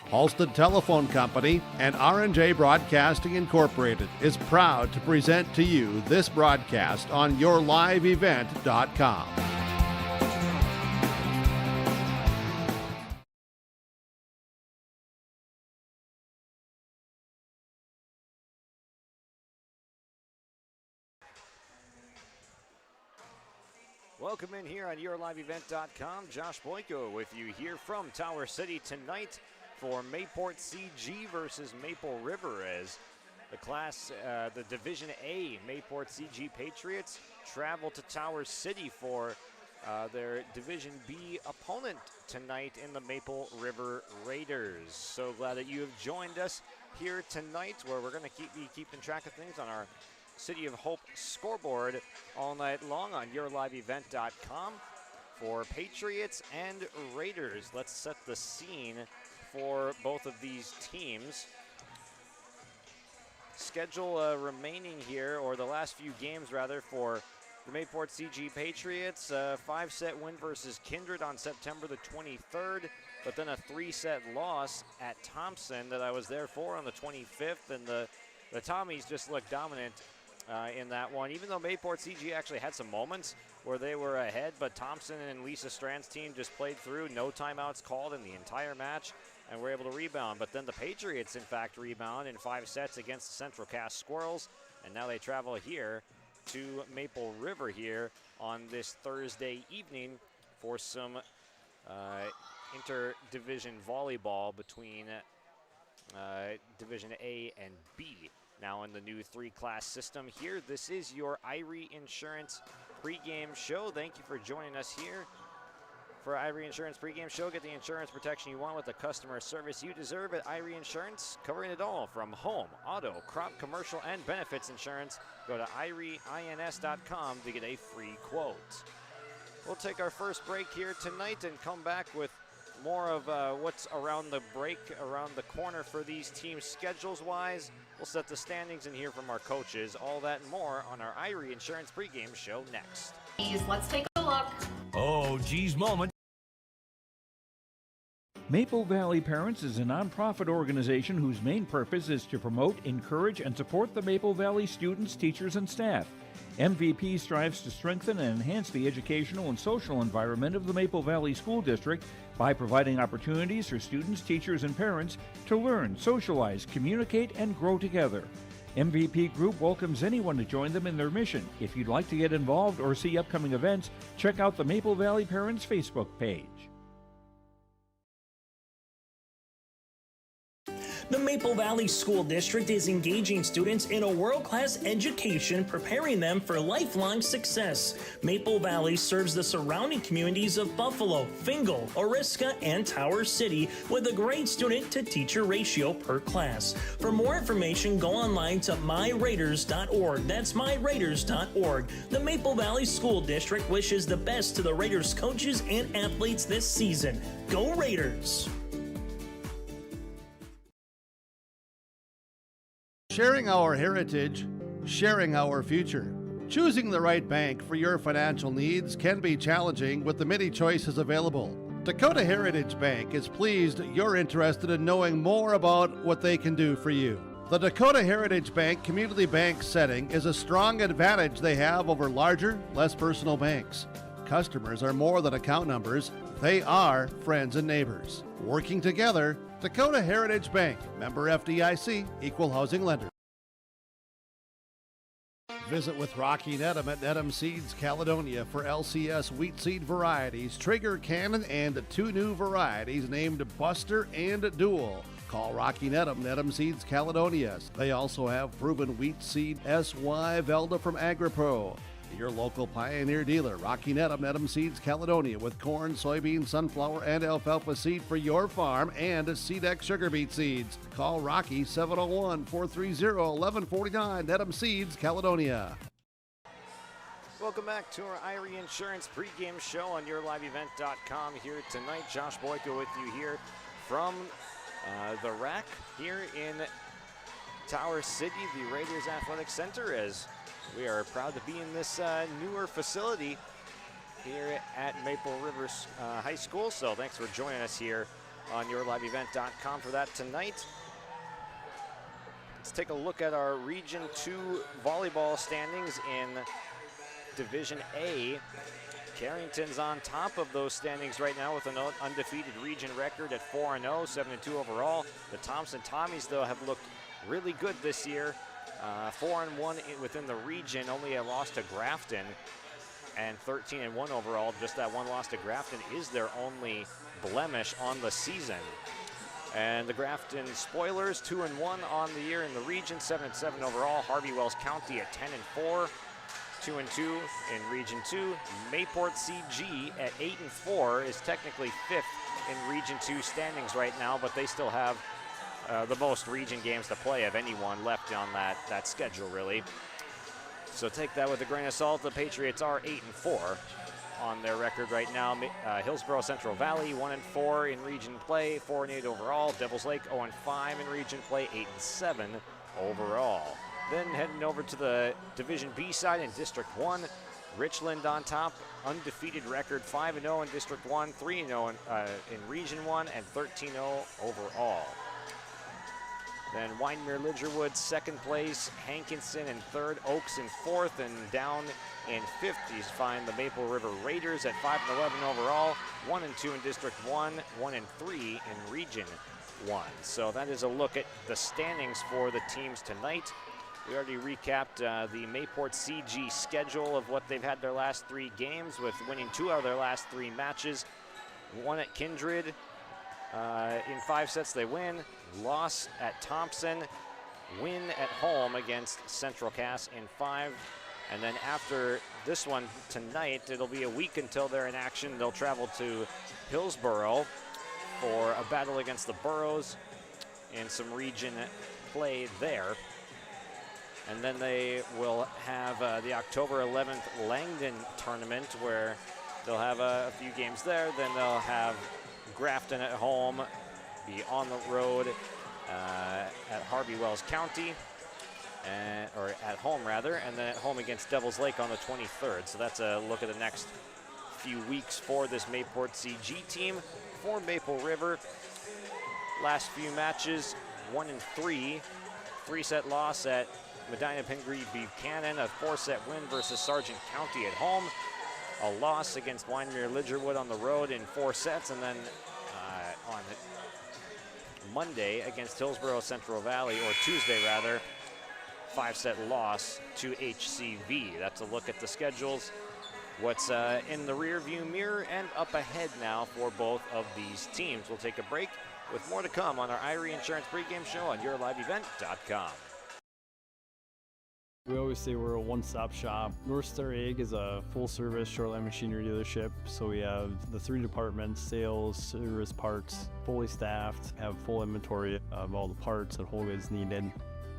Halstead Telephone Company and R&J Broadcasting Incorporated is proud to present to you this broadcast on yourliveevent.com. Welcome in here on yourliveevent.com. Josh Boyko with you here from Tower City tonight for Mayport CG versus Maple River, as the Division A Mayport CG Patriots travel to Tower City for their Division B opponent tonight in the Maple River Raiders. So glad that you have joined us here tonight, where we're going to be keeping track of things on our City of Hope scoreboard all night long on yourliveevent.com for Patriots and Raiders. Let's set the scene for both of these teams. Schedule remaining here, or the last few games rather, for the Mayport CG Patriots. 5-set win versus Kindred on September the 23rd, but then a 3-set loss at Thompson that I was there for on the 25th, and the Tommies just looked dominant in that one, even though Mayport CG actually had some moments where they were ahead, but Thompson and Lisa Strand's team just played through, no timeouts called in the entire match, and were able to rebound. But then the Patriots, in fact, rebound in 5 sets against the Central Cass Squirrels, and now they travel here to Maple River here on this Thursday evening for some interdivision volleyball between Division A and B. Now in the new 3-class system here, this is your Irie Insurance pregame show. Thank you for joining us here for Irie Insurance pregame show. Get the insurance protection you want with the customer service you deserve at Irie Insurance, covering it all from home, auto, crop, commercial, and benefits insurance. Go to irieins.com to get a free quote. We'll take our first break here tonight and come back with more of what's around the break, around the corner for these teams schedules-wise. We'll set the standings and hear from our coaches. All that and more on our Irie Insurance pregame show next. Let's take a look. Oh, geez, moment. Maple Valley Parents is a nonprofit organization whose main purpose is to promote, encourage, and support the Maple Valley students, teachers, and staff. MVP strives to strengthen and enhance the educational and social environment of the Maple Valley School District by providing opportunities for students, teachers, and parents to learn, socialize, communicate, and grow together. MVP Group welcomes anyone to join them in their mission. If you'd like to get involved or see upcoming events, check out the Maple Valley Parents Facebook page. The Maple Valley School District is engaging students in a world-class education, preparing them for lifelong success. Maple Valley serves the surrounding communities of Buffalo, Fingal, Oriska, and Tower City with a great student-to-teacher ratio per class. For more information, go online to myraiders.org. That's myraiders.org. The Maple Valley School District wishes the best to the Raiders coaches and athletes this season. Go Raiders! Sharing our heritage, sharing our future. Choosing the right bank for your financial needs can be challenging with the many choices available. Dakota Heritage Bank is pleased you're interested in knowing more about what they can do for you. The Dakota Heritage Bank community bank setting is a strong advantage they have over larger, less personal banks. Customers are more than account numbers, they are friends and neighbors. Working together, Dakota Heritage Bank, member FDIC, equal housing lender. Visit with Rocky Nedham at Nedham Seeds Caledonia for LCS wheat seed varieties, Trigger Cannon, and 2 new varieties named Buster and Dual. Call Rocky Nedham, Nedham Seeds Caledonia. They also have proven wheat seed SY Velda from AgriPro. Your local Pioneer dealer, Rocky Nedham, Nedham Seeds Caledonia, with corn, soybean, sunflower, and alfalfa seed for your farm and SeedX sugar beet seeds. Call Rocky 701-430-1149, Nedham Seeds Caledonia. Welcome back to our Irie Insurance pregame show on yourliveevent.com here tonight. Josh Boyko with you here from the RAC here in Tower City, the Raiders Athletic Center, as we are proud to be in this newer facility here at Maple River High School. So thanks for joining us here on yourliveevent.com for that tonight. Let's take a look at our Region 2 volleyball standings in Division A. Carrington's on top of those standings right now with an undefeated region record at 4-0, 7-2 overall. The Thompson Tommies, though, have looked really good this year. 4-1 within the region, only a loss to Grafton, and 13-1 overall. Just that one loss to Grafton is their only blemish on the season. And the Grafton Spoilers, 2-1 on the year in the region, 7-7 overall. Harvey Wells County at 10-4. 2-2 in Region 2. Mayport CG at 8-4 is technically 5th in Region 2 standings right now, but they still have the most region games to play of anyone left on that schedule, really. So take that with a grain of salt. The Patriots are 8-4 on their record right now. Hillsborough Central Valley 1-4 in region play, 4-8 overall. Devils Lake 0-5 in region play, 8-7 overall. Then heading over to the Division B side in District 1, Richland on top, undefeated record, 5-0 in District 1, 3-0 in Region 1, and 13-0 overall. Then Wyndmere Lidgerwood, second place, Hankinson in third, Oaks in fourth, and down in fifth you find the Maple River Raiders at 5-11 overall, 1-2 in District 1, 1-3 in Region 1. So that is a look at the standings for the teams tonight. We already recapped the Mayport CG schedule of what they've had their last 3 games, with winning 2 out of their last 3 matches. One at Kindred, in 5 sets they win, loss at Thompson, win at home against Central Cass in 5. And then after this one tonight, it'll be a week until they're in action. They'll travel to Hillsborough for a battle against the Burrows in some region play there. And then they will have the October 11th Langdon tournament, where they'll have a few games there. Then they'll have Grafton at home, be on the road at Harvey Wells County, or at home rather, and then at home against Devils Lake on the 23rd. So that's a look at the next few weeks for this Mayport CG team. For Maple River, last few matches, 1-3, 3-set loss at Medina Pingree Buchanan, a 4-set win versus Sargent County at home, a loss against Wyndmere Lidgerwood on the road in 4 sets, and then on Monday against Hillsborough Central Valley, or Tuesday rather, 5-set loss to HCV. That's a look at the schedules, what's in the rear view mirror and up ahead now for both of these teams. We'll take a break with more to come on our Irie Insurance pregame show on yourliveevent.com. We always say we're a one-stop shop. North Star Ag is a full-service shoreline machinery dealership. So we have the 3 departments: sales, service, parts, fully staffed, have full inventory of all the parts and whole goods needed.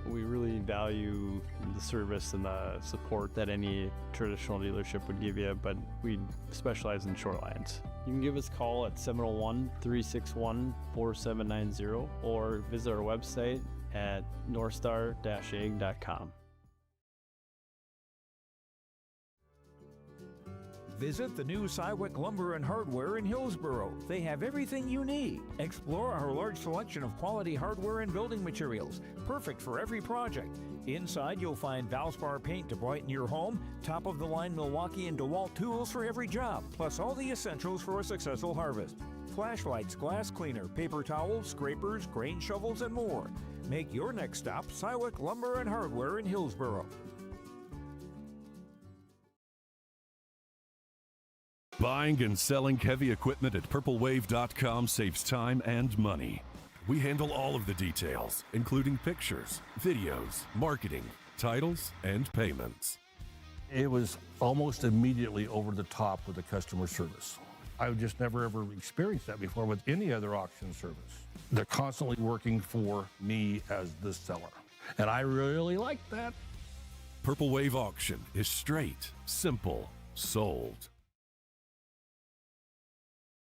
We really value the service and the support that any traditional dealership would give you, but we specialize in shorelines. You can give us a call at 701-361-4790 or visit our website at northstar-ag.com. Visit the new Cywick Lumber and Hardware in Hillsborough. They have everything you need. Explore our large selection of quality hardware and building materials, perfect for every project. Inside, you'll find Valspar paint to brighten your home, top-of-the-line Milwaukee and DeWalt tools for every job, plus all the essentials for a successful harvest. Flashlights, glass cleaner, paper towels, scrapers, grain shovels, and more. Make your next stop Cywick Lumber and Hardware in Hillsborough. Buying and selling heavy equipment at purplewave.com saves time and money. We handle all of the details, including pictures, videos, marketing, titles, and payments. It was almost immediately over the top with the customer service. I've just never ever experienced that before with any other auction service. They're constantly working for me as the seller, and I really like that. Purple Wave Auction is straight, simple, sold.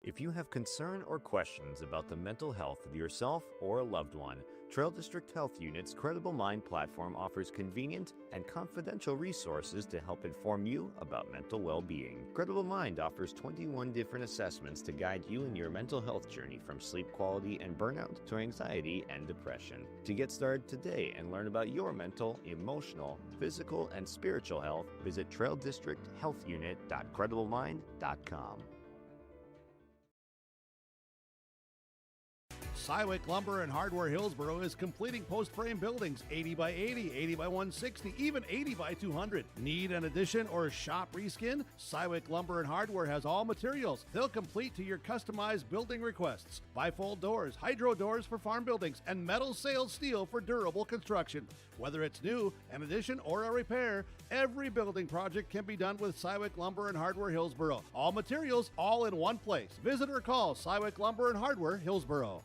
If you have concern or questions about the mental health of yourself or a loved one, Trail District Health Unit's Credible Mind platform offers convenient and confidential resources to help inform you about mental well-being. Credible Mind offers 21 different assessments to guide you in your mental health journey, from sleep quality and burnout to anxiety and depression. To get started today and learn about your mental, emotional, physical, and spiritual health, visit traildistricthealthunit.crediblemind.com. Cywick Lumber and Hardware Hillsboro is completing post-frame buildings 80 by 80, 80 by 160, even 80 by 200. Need an addition or shop reskin? Cywick Lumber and Hardware has all materials. They'll complete to your customized building requests. Bifold doors, hydro doors for farm buildings, and metal sail steel for durable construction. Whether it's new, an addition, or a repair, every building project can be done with Cywick Lumber and Hardware Hillsboro. All materials, all in one place. Visit or call Cywick Lumber and Hardware Hillsboro.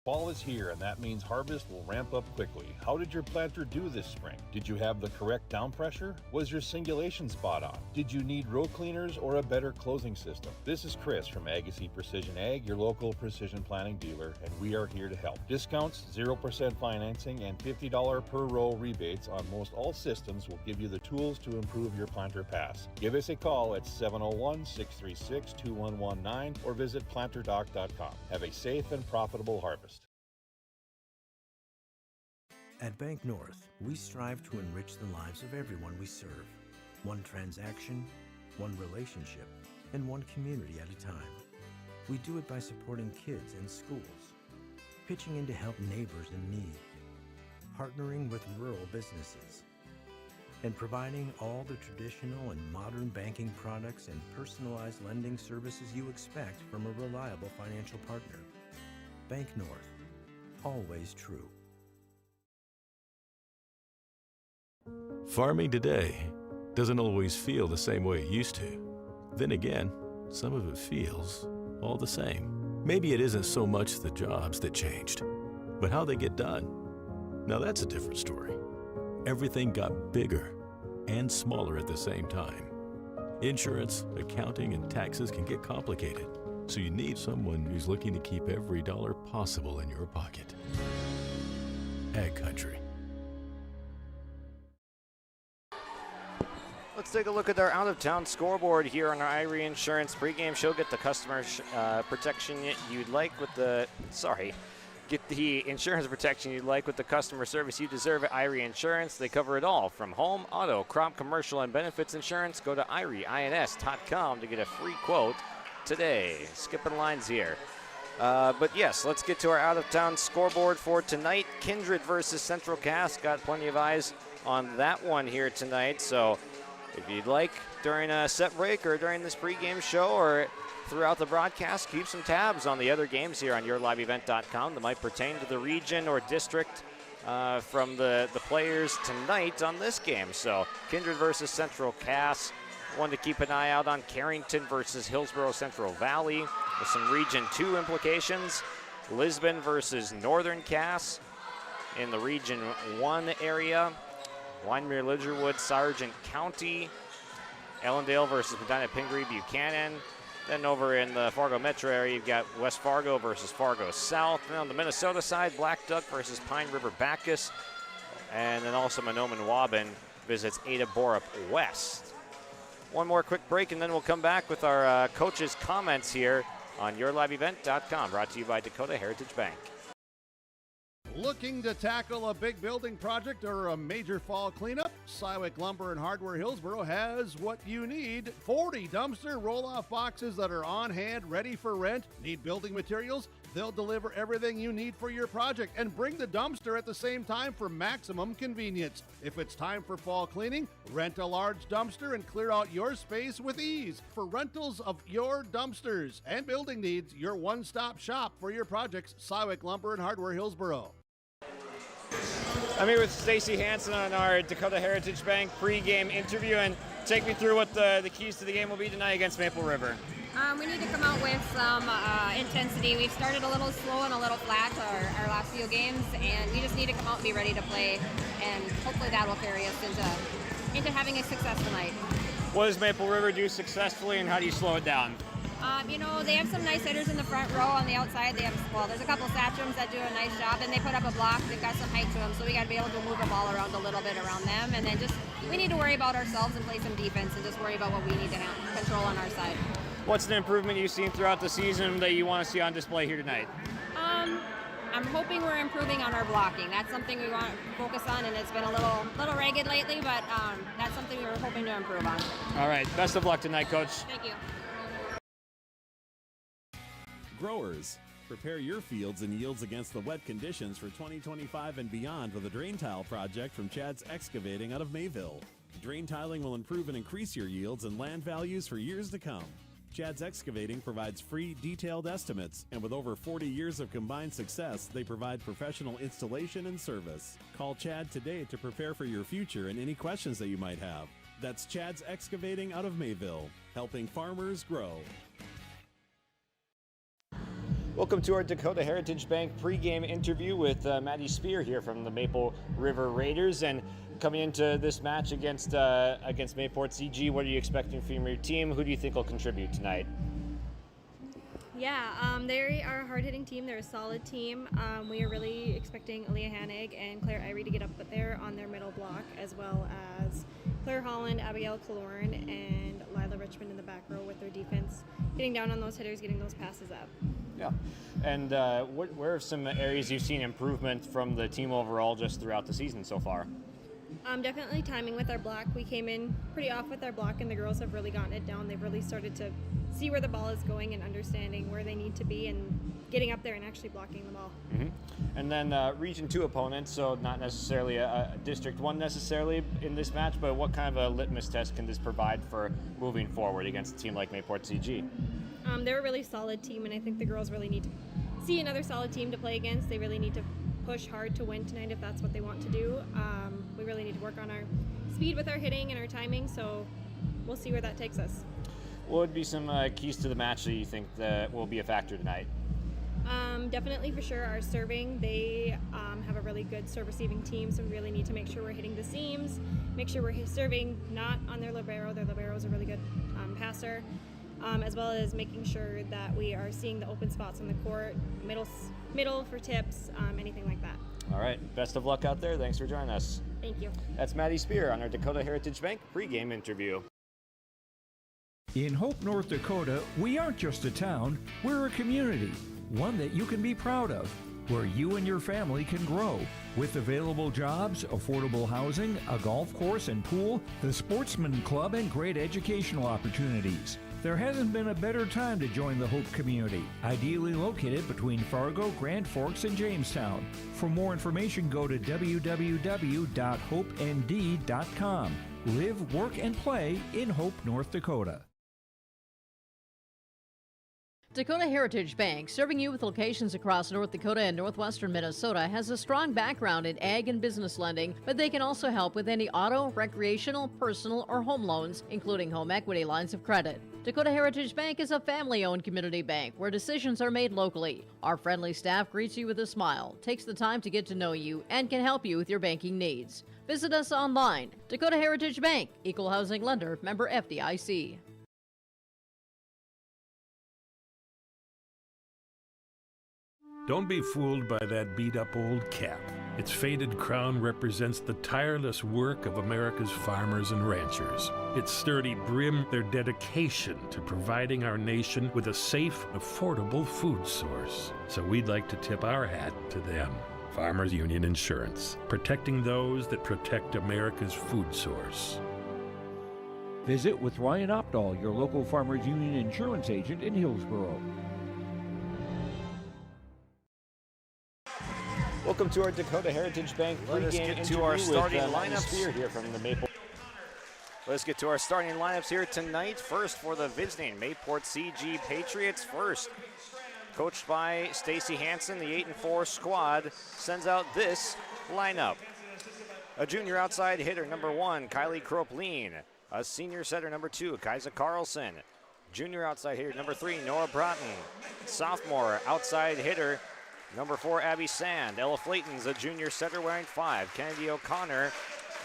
Fall is here, and that means harvest will ramp up quickly. How did your planter do this spring? Did you have the correct down pressure? Was your singulation spot on? Did you need row cleaners or a better closing system? This is Chris from Agassiz Precision Ag, your local precision planting dealer, and we are here to help. Discounts, 0% financing, and $50 per row rebates on most all systems will give you the tools to improve your planter pass. Give us a call at 701-636-2119 or visit planterdoc.com. Have a safe and profitable harvest. At Bank North, we strive to enrich the lives of everyone we serve. One transaction, one relationship, and one community at a time. We do it by supporting kids and schools, pitching in to help neighbors in need, partnering with rural businesses, and providing all the traditional and modern banking products and personalized lending services you expect from a reliable financial partner. Bank North, always true. Farming today doesn't always feel the same way it used to. Then again, some of it feels all the same. Maybe it isn't so much the jobs that changed, but how they get done. Now that's a different story. Everything got bigger and smaller at the same time. Insurance, accounting, and taxes can get complicated, so you need someone who's looking to keep every dollar possible in your pocket. Ag Country. Let's take a look at our out-of-town scoreboard here on our Irie Insurance pregame show. Get the customer protection you'd like with the, get the insurance protection you'd like with the customer service you deserve at Irie Insurance. They cover it all, from home, auto, crop, commercial, and benefits insurance. Go to irieins.com to get a free quote today. Skipping lines here. But yes, let's get to our out-of-town scoreboard for tonight. Kindred versus Central Cass. Got plenty of eyes on that one here tonight, so if you'd like, during a set break or during this pregame show or throughout the broadcast, keep some tabs on the other games here on yourliveevent.com that might pertain to the region or district from the players tonight on this game. So Kindred versus Central Cass, one to keep an eye out on. Carrington versus Hillsborough Central Valley with some Region 2 implications. Lisbon versus Northern Cass in the Region 1 area. Wyndmere, Lidgerwood, Sargent County. Ellendale versus Medina, Pingree, Buchanan. Then over in the Fargo metro area, you've got West Fargo versus Fargo South. And on the Minnesota side, Black Duck versus Pine River Bacchus. And then also Mahnomen Waban visits Ada Borup West. One more quick break, and then we'll come back with our coaches' comments here on yourliveevent.com, brought to you by Dakota Heritage Bank. Looking to tackle a big building project or a major fall cleanup? Cywick Lumber and Hardware Hillsboro has what you need. 40 dumpster roll-off boxes that are on hand, ready for rent. Need building materials? They'll deliver everything you need for your project and bring the dumpster at the same time for maximum convenience. If it's time for fall cleaning, rent a large dumpster and clear out your space with ease. For rentals of your dumpsters and building needs, your one-stop shop for your projects, Cywick Lumber and Hardware Hillsboro. I'm here with Stacy Hansen on our Dakota Heritage Bank pregame interview, and take me through what the keys to the game will be tonight against Maple River. We need to come out with some intensity. We've started a little slow and a little flat our last few games, and we just need to come out and be ready to play, and hopefully that will carry us into having a success tonight. What does Maple River do successfully, and how do you slow it down? They have some nice hitters in the front row. On the outside, there's a couple Satrums that do a nice job, and they put up a block. They've got some height to them, so we got to be able to move the ball around a little bit around them, and then we need to worry about ourselves and play some defense and just worry about what we need to control on our side. What's an improvement you've seen throughout the season that you want to see on display here tonight? I'm hoping we're improving on our blocking. That's something we want to focus on, and it's been a little ragged lately, but that's something we were hoping to improve on. All right, best of luck tonight, Coach. Thank you. Growers, prepare your fields and yields against the wet conditions for 2025 and beyond with a drain tile project from Chad's Excavating out of Mayville. Drain tiling will improve and increase your yields and land values for years to come. Chad's Excavating provides free, detailed estimates, and with over 40 years of combined success, they provide professional installation and service. Call Chad today to prepare for your future and any questions that you might have. That's Chad's Excavating out of Mayville, helping farmers grow. Welcome to our Dakota Heritage Bank pregame interview with Maddie Spear here from the Maple River Raiders. And coming into this match against Mayport CG, what are you expecting from your team? Who do you think will contribute tonight? Yeah, they are a hard-hitting team. They're a solid team. We are really expecting Aaliyah Hanig and Claire Irie to get up there on their middle block, as well as Claire Holland, Abigail Kaloran, and Lila Richmond in the back row with their defense, getting down on those hitters, getting those passes up. Yeah. And where are some areas you've seen improvement from the team overall just throughout the season so far? Definitely timing with our block. We came in pretty off with our block, and the girls have really gotten it down. They've really started to see where the ball is going and understanding where they need to be and getting up there and actually blocking the ball. Mm-hmm. And then Region 2 opponents, so not necessarily a District 1 necessarily in this match, but what kind of a litmus test can this provide for moving forward against a team like Mayport CG? They're a really solid team, and I think the girls really need to see another solid team to play against. They really need to push hard to win tonight if that's what they want to do. We really need to work on our speed with our hitting and our timing, so we'll see where that takes us. What would be some keys to the match that you think that will be a factor tonight? Definitely for sure our serving. They have a really good serve receiving team, so we really need to make sure we're hitting the seams, make sure we're serving not on their libero. Their libero is a really good passer, as well as making sure that we are seeing the open spots on the court, middle for tips, anything like that. All right, best of luck out there. Thanks for joining us. Thank you. That's Maddie Spear on our Dakota Heritage Bank pregame interview. In Hope, North Dakota, we aren't just a town, we're a community, one that you can be proud of, where you and your family can grow. With available jobs, affordable housing, a golf course and pool, the Sportsman Club, and great educational opportunities. There hasn't been a better time to join the Hope community, ideally located between Fargo, Grand Forks, and Jamestown. For more information, go to www.hopend.com. Live, work, and play in Hope, North Dakota. Dakota Heritage Bank, serving you with locations across North Dakota and northwestern Minnesota, has a strong background in ag and business lending, but they can also help with any auto, recreational, personal, or home loans, including home equity lines of credit. Dakota Heritage Bank is a family-owned community bank where decisions are made locally. Our friendly staff greets you with a smile, takes the time to get to know you, and can help you with your banking needs. Visit us online. Dakota Heritage Bank, Equal Housing Lender, member FDIC. Don't be fooled by that beat-up old cap. Its faded crown represents the tireless work of America's farmers and ranchers. Its sturdy brim, their dedication to providing our nation with a safe, affordable food source. So we'd like to tip our hat to them. Farmers Union Insurance, protecting those that protect America's food source. Visit with Ryan Opdahl, your local Farmers Union Insurance agent in Hillsboro. Welcome to our Dakota Heritage Bank pregame interview with starting lineups here from the Maple. Let's get to our starting lineups here tonight. First for the visiting Mayport CG Patriots. First, coached by Stacy Hansen, the 8-4 squad sends out this lineup. A junior outside hitter, number 1, Kylie Kropleen. A senior setter, number 2, Kaisa Carlson. Junior outside hitter, number 3, Noah Broughton. Sophomore outside hitter, number 4, Abby Sand. Ella Flayton's a junior setter wearing 5. Kennedy O'Connor,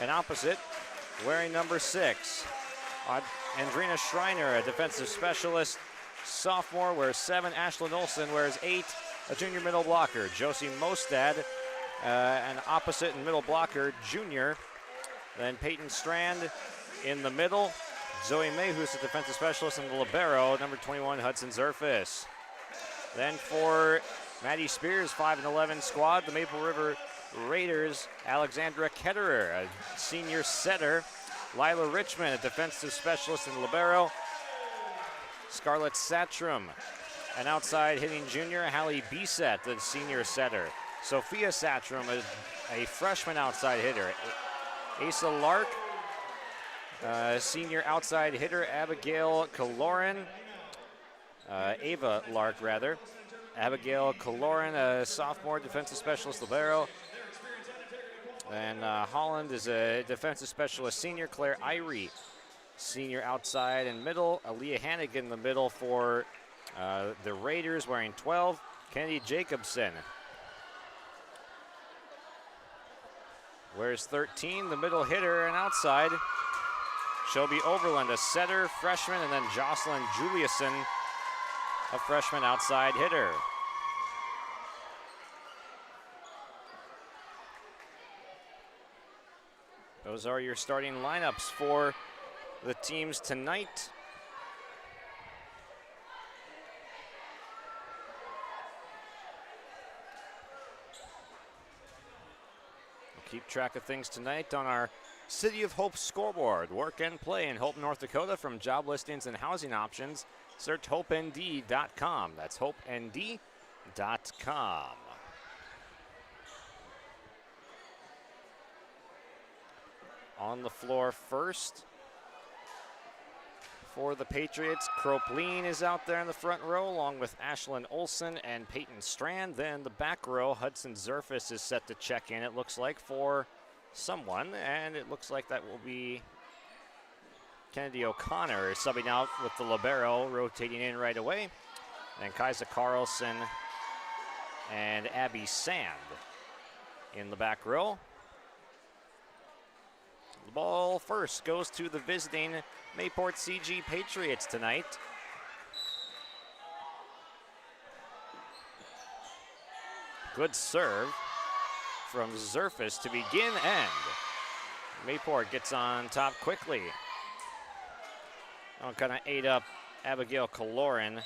an opposite, wearing number 6. Andrina Schreiner, a defensive specialist, sophomore, wears 7. Ashlyn Olsen wears 8, a junior middle blocker. Josie Mostad, an opposite and middle blocker, junior. Then Peyton Strand in the middle. Zoe May, who's the defensive specialist, in the libero, number 21, Hudson Zerfis. Then for Maddie Spears, 5 and 11 squad, the Maple River Raiders, Alexandra Ketterer, a senior setter. Lila Richmond, a defensive specialist in the libero. Scarlett Satrum, an outside hitting junior. Hallie Bisset, the senior setter. Sophia Satrum, a freshman outside hitter. Asa Lark, senior outside hitter. Abigail Kaloran, Ava Lark rather. Abigail Kaloran, a sophomore defensive specialist libero. And Holland is a defensive specialist senior. Claire Irie, senior outside and middle. Aaliyah Hannigan in the middle for the Raiders, wearing 12. Kennedy Jacobson wears 13, the middle hitter and outside. Shelby Overland, a setter, freshman, and then Jocelyn Juliuson, a freshman outside hitter. Those are your starting lineups for the teams tonight. We'll keep track of things tonight on our City of Hope scoreboard. Work and play in Hope, North Dakota. From job listings and housing options, search hopend.com. That's hopend.com. On the floor first for the Patriots, Kropleen is out there in the front row along with Ashlyn Olsen and Peyton Strand. Then the back row, Hudson Zerfis is set to check in, it looks like, for someone, and it looks like that will be Kennedy O'Connor subbing out with the libero, rotating in right away. And Kaisa Carlson and Abby Sand in the back row. The ball first goes to the visiting Mayport CG Patriots tonight. Good serve from Zerfis to begin, and Mayport gets on top quickly. I'll kind of ate up Abigail Kaloran.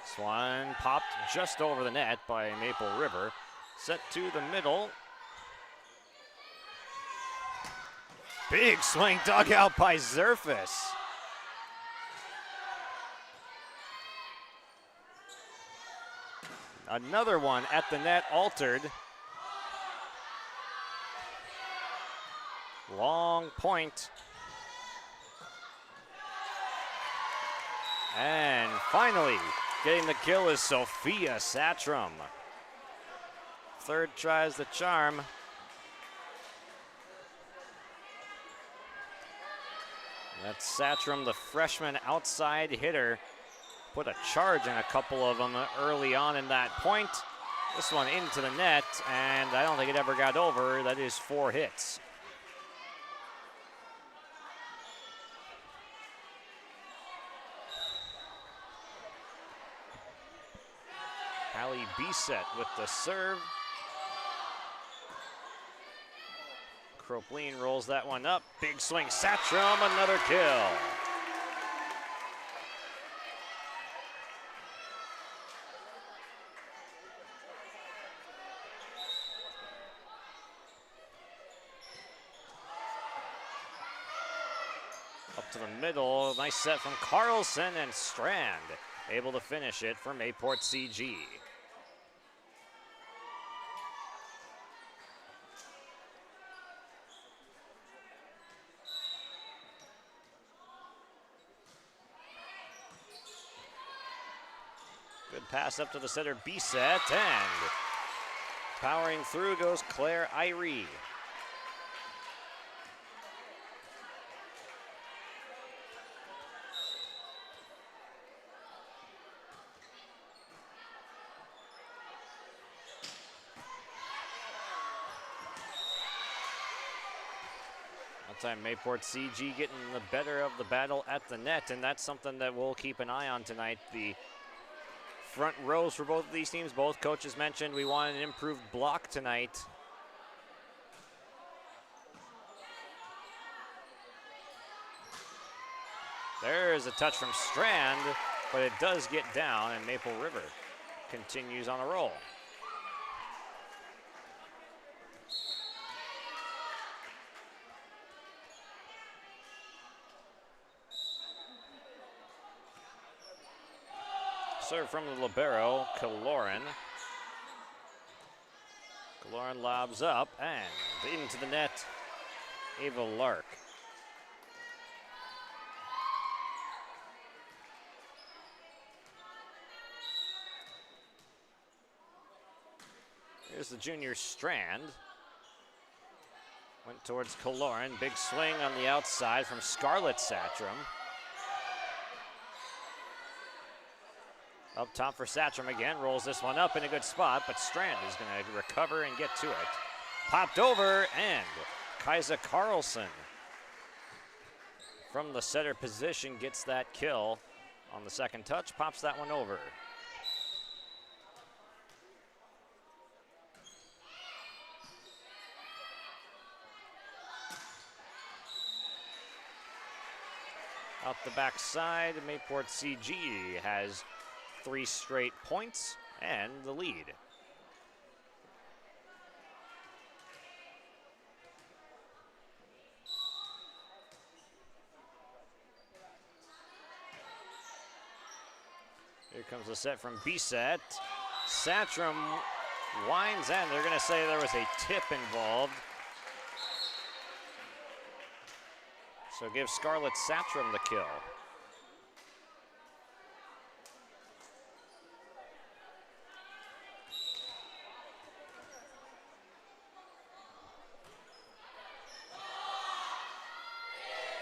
This one popped just over the net by Maple River. Set to the middle. Big swing dug out by Zerfis. Another one at the net, altered. Long point. And finally, getting the kill is Sophia Satrum. Third tries the charm. That's Satrum, the freshman outside hitter. Put a charge in a couple of them early on in that point. This one into the net, and I don't think it ever got over. That is 4 hits. Hallie Bisset with the serve. Kropleen rolls that one up. Big swing, Satrum, another kill. Up to the middle, nice set from Carlson, and Strand able to finish it for Mayport CG. Good pass up to the center, Bisset, and powering through goes Claire Irie. That time Mayport CG getting the better of the battle at the net, and that's something that we'll keep an eye on tonight. The front rows for both of these teams, both coaches mentioned we want an improved block tonight. There's a touch from Strand, but it does get down, and Maple River continues on a roll. Serve from the libero, Kaloran. Kaloran lobs up and into the net, Ava Lark. Here's the junior Strand. Went towards Kaloran. Big swing on the outside from Scarlett Satcham. Up top for Satcham again. Rolls this one up in a good spot, but Strand is going to recover and get to it. Popped over, and Kaisa Carlson from the setter position gets that kill on the second touch. Pops that one over. Out the backside, Mayport CG has 3 straight points and the lead. Here comes the set from B-set. Satcham winds, and they're going to say there was a tip involved. So give Scarlett Satcham the kill.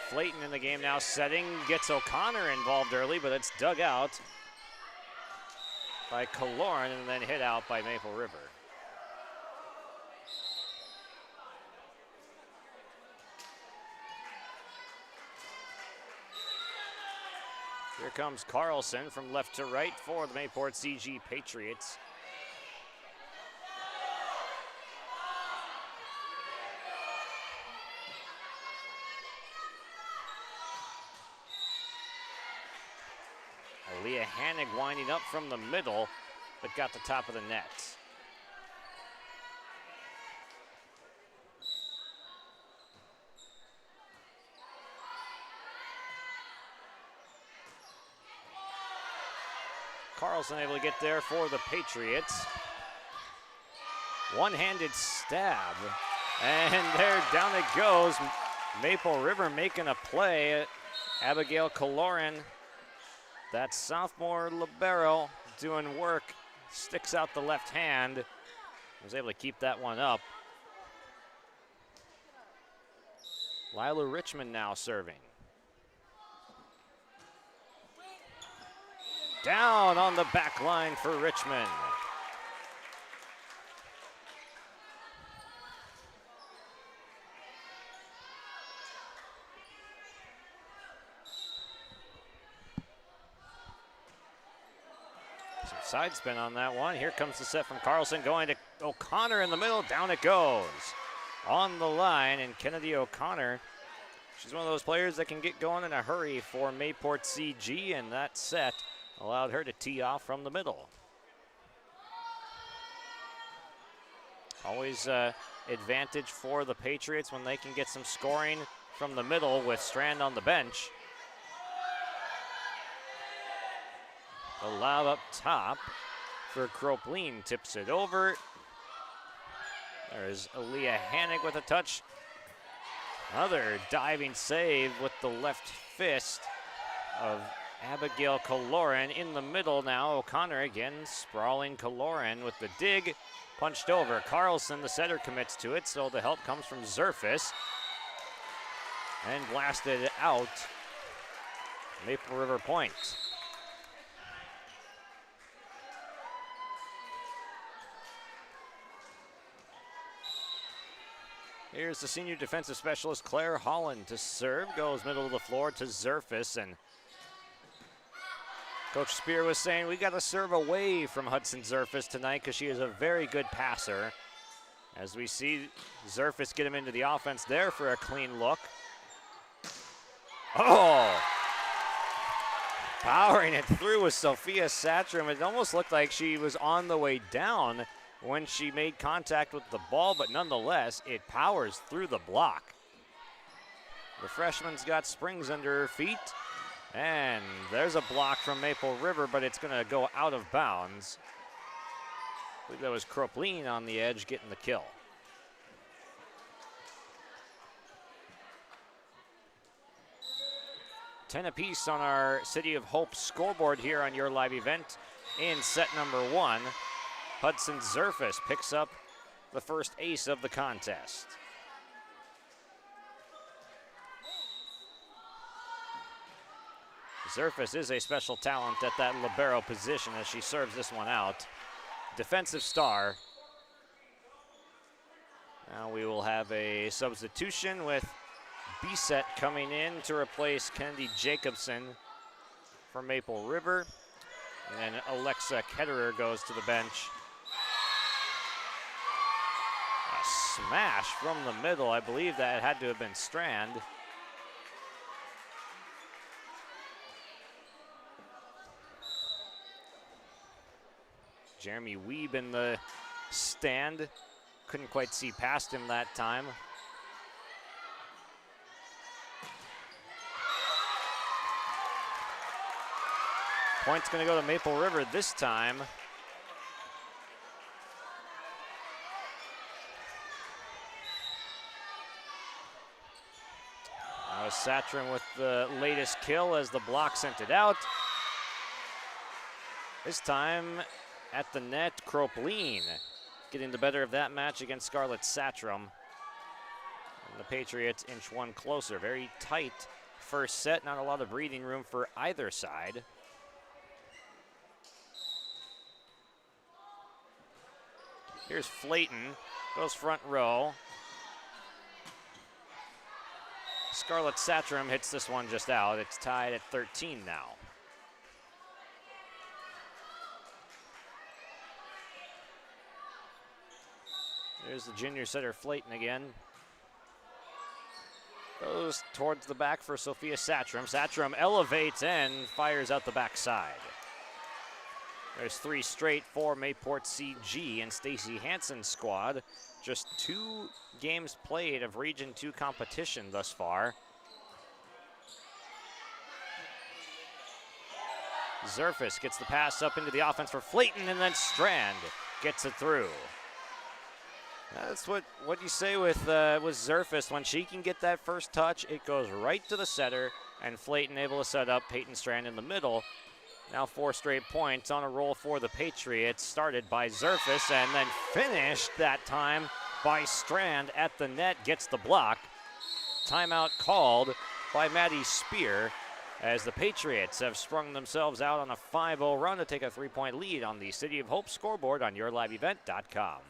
Flayton in the game now setting, gets O'Connor involved early, but it's dug out by Kaloran and then hit out by Maple River. Here comes Carlson from left to right for the Mayport CG Patriots. Aaliyah Hannig winding up from the middle, but got the top of the net. Carlson able to get there for the Patriots. One-handed stab, and there down it goes. Maple River making a play. Abigail Kaloran, that sophomore libero, doing work, sticks out the left hand. Was able to keep that one up. Lila Richmond now serving. Down on the back line for Richmond. Some side spin on that one. Here comes the set from Carlson going to O'Connor in the middle. Down it goes. On the line, and Kennedy O'Connor, she's one of those players that can get going in a hurry for Mayport CG, and that set allowed her to tee off from the middle. Always advantage for the Patriots when they can get some scoring from the middle with Strand on the bench. The lob up top for Kropleen, tips it over. There's Aaliyah Hannig with a touch. Another diving save with the left fist of Abigail Kaloran in the middle now. O'Connor again, sprawling Kaloran with the dig. Punched over. Carlson, the setter, commits to it, so the help comes from Zerfis. And blasted out. Maple River point. Here's the senior defensive specialist, Claire Holland, to serve. Goes middle of the floor to Zerfus, and Coach Spear was saying we got to serve away from Hudson Zerfus tonight because she is a very good passer. As we see Zerfus get him into the offense there for a clean look. Oh! Powering it through with Sophia Satram. It almost looked like she was on the way down when she made contact with the ball, but nonetheless, it powers through the block. The freshman's got springs under her feet, and there's a block from Maple River, but it's gonna go out of bounds. I believe that was Kropline on the edge getting the kill. Ten apiece on our City of Hope scoreboard here on your live event in set number 1. Hudson Zerfus picks up the first ace of the contest. Zerfus is a special talent at that libero position as she serves this one out. Defensive star. Now we will have a substitution with Bisset coming in to replace Kennedy Jacobson for Maple River. And Alexa Ketterer goes to the bench. A smash from the middle. I believe that had to have been Strand. Jeremy Wiebe in the stand. Couldn't quite see past him that time. Point's going to go to Maple River this time. Now Satram with the latest kill as the block sent it out. This time at the net, Kropline getting the better of that match against Scarlett Satram. And the Patriots inch one closer. Very tight first set, not a lot of breathing room for either side. Here's Flayton, goes front row. Scarlett Satram hits this one just out. It's tied at 13 now. There's the junior setter Flayton again. Goes towards the back for Sophia Satram. Satram elevates and fires out the backside. There's 3 straight for Mayport CG and Stacy Hansen's squad. Just 2 games played of Region 2 competition thus far. Zerfus gets the pass up into the offense for Flayton, and then Strand gets it through. That's what you say with Zerfus. When she can get that first touch, it goes right to the setter, and Flayton able to set up Peyton Strand in the middle. Now 4 straight points on a roll for the Patriots, started by Zerfus and then finished that time by Strand at the net, gets the block. Timeout called by Maddie Spear as the Patriots have sprung themselves out on a 5-0 run to take a 3-point lead on the City of Hope scoreboard on yourliveevent.com.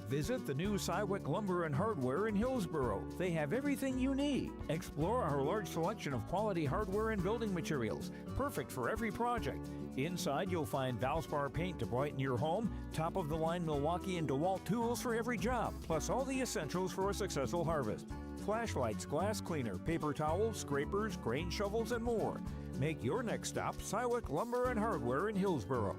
Visit the new Cywick Lumber and Hardware in Hillsboro. They have everything you need. Explore our large selection of quality hardware and building materials, perfect for every project. Inside, you'll find Valspar paint to brighten your home, top-of-the-line Milwaukee and DeWalt tools for every job, plus all the essentials for a successful harvest. Flashlights, glass cleaner, paper towels, scrapers, grain shovels, and more. Make your next stop Cywick Lumber and Hardware in Hillsboro.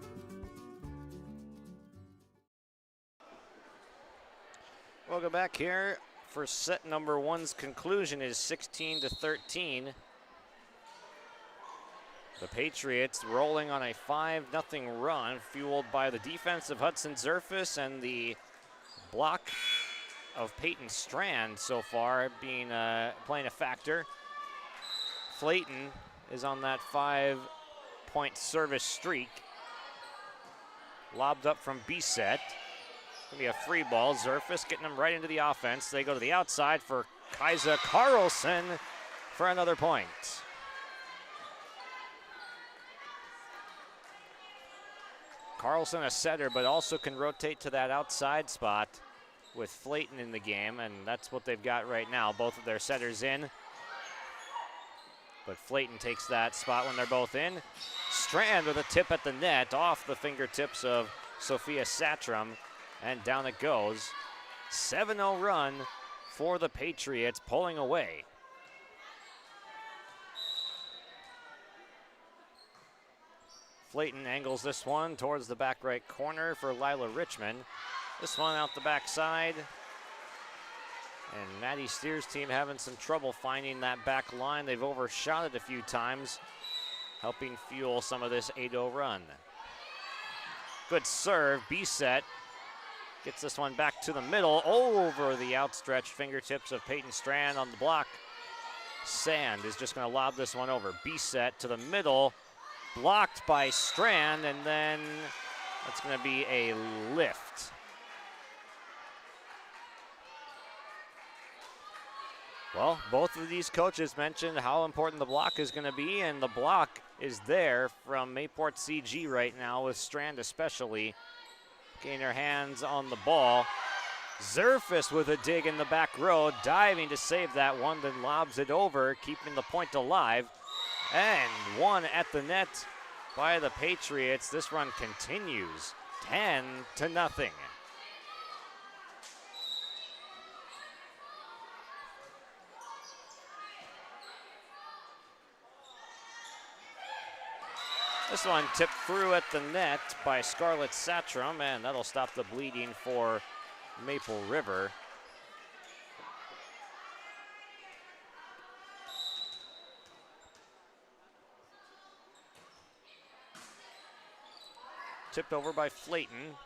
Welcome back here for set number 1's conclusion is 16-13. The Patriots rolling on a 5-0 run, fueled by the defense of Hudson Zerfus and the block of Peyton Strand so far being playing a factor. Flayton is on that 5-point service streak. Lobbed up from Bisset. Gonna be a free ball. Zerfus getting them right into the offense. They go to the outside for Kaisa Carlson for another point. Carlson a setter, but also can rotate to that outside spot. with Flayton in the game, and that's what they've got right now. Both of their setters in. But Flayton takes that spot when they're both in. Strand with a tip at the net off the fingertips of Sophia Satram, and down it goes. 7-0 run for the Patriots, pulling away. Flayton angles this one towards the back right corner for Lila Richmond. This one out the backside. And Maddie Steer's team having some trouble finding that back line. They've overshot it a few times, helping fuel some of this 8-0 run. Good serve, B-set. Gets this one back to the middle, over the outstretched fingertips of Peyton Strand on the block. Sand is just gonna lob this one over. B-set to the middle, blocked by Strand, and then that's gonna be a lift. Well, both of these coaches mentioned how important the block is going to be, and the block is there from Mayport CG right now, with Strand especially getting her hands on the ball. Zerfus with a dig in the back row, diving to save that one, then lobs it over, keeping the point alive. And one at the net by the Patriots. This run continues, 10-0. This one tipped through at the net by Scarlett Satram, and that'll stop the bleeding for Maple River. Tipped over by Flayton.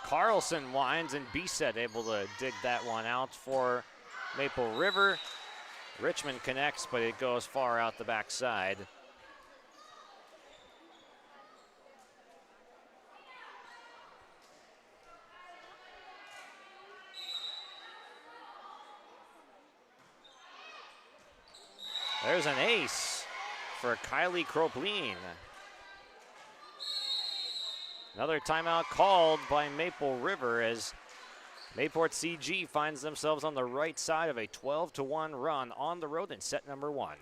Carlson winds, and B-set able to dig that one out for Maple River. Richmond connects, but it goes far out the backside. There's an ace for Kylie Kropleen. Another timeout called by Maple River as Mayport CG finds themselves on the right side of a 12-1 run on the road in set number 1.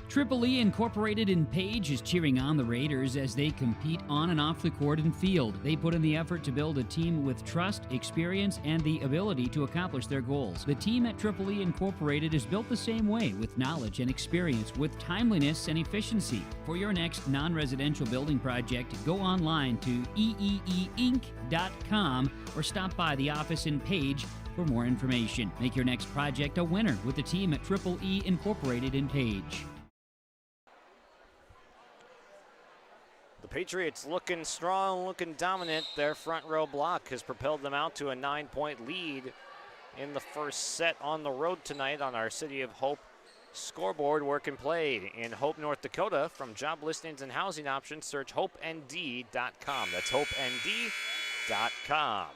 Triple E Incorporated in Page is cheering on the Raiders as they compete on and off the court and field. They put in the effort to build a team with trust, experience, and the ability to accomplish their goals. The team at Triple E Incorporated is built the same way, with knowledge and experience, with timeliness and efficiency. For your next non-residential building project, go online to eeeinc.com or stop by the office in Page for more information. Make your next project a winner with the team at Triple E Incorporated in Page. The Patriots looking strong, looking dominant. Their front row block has propelled them out to a 9-point lead in the first set on the road tonight on our City of Hope scoreboard. Work and play in Hope, North Dakota. From job listings and housing options, search hopeND.com. That's hopeND.com.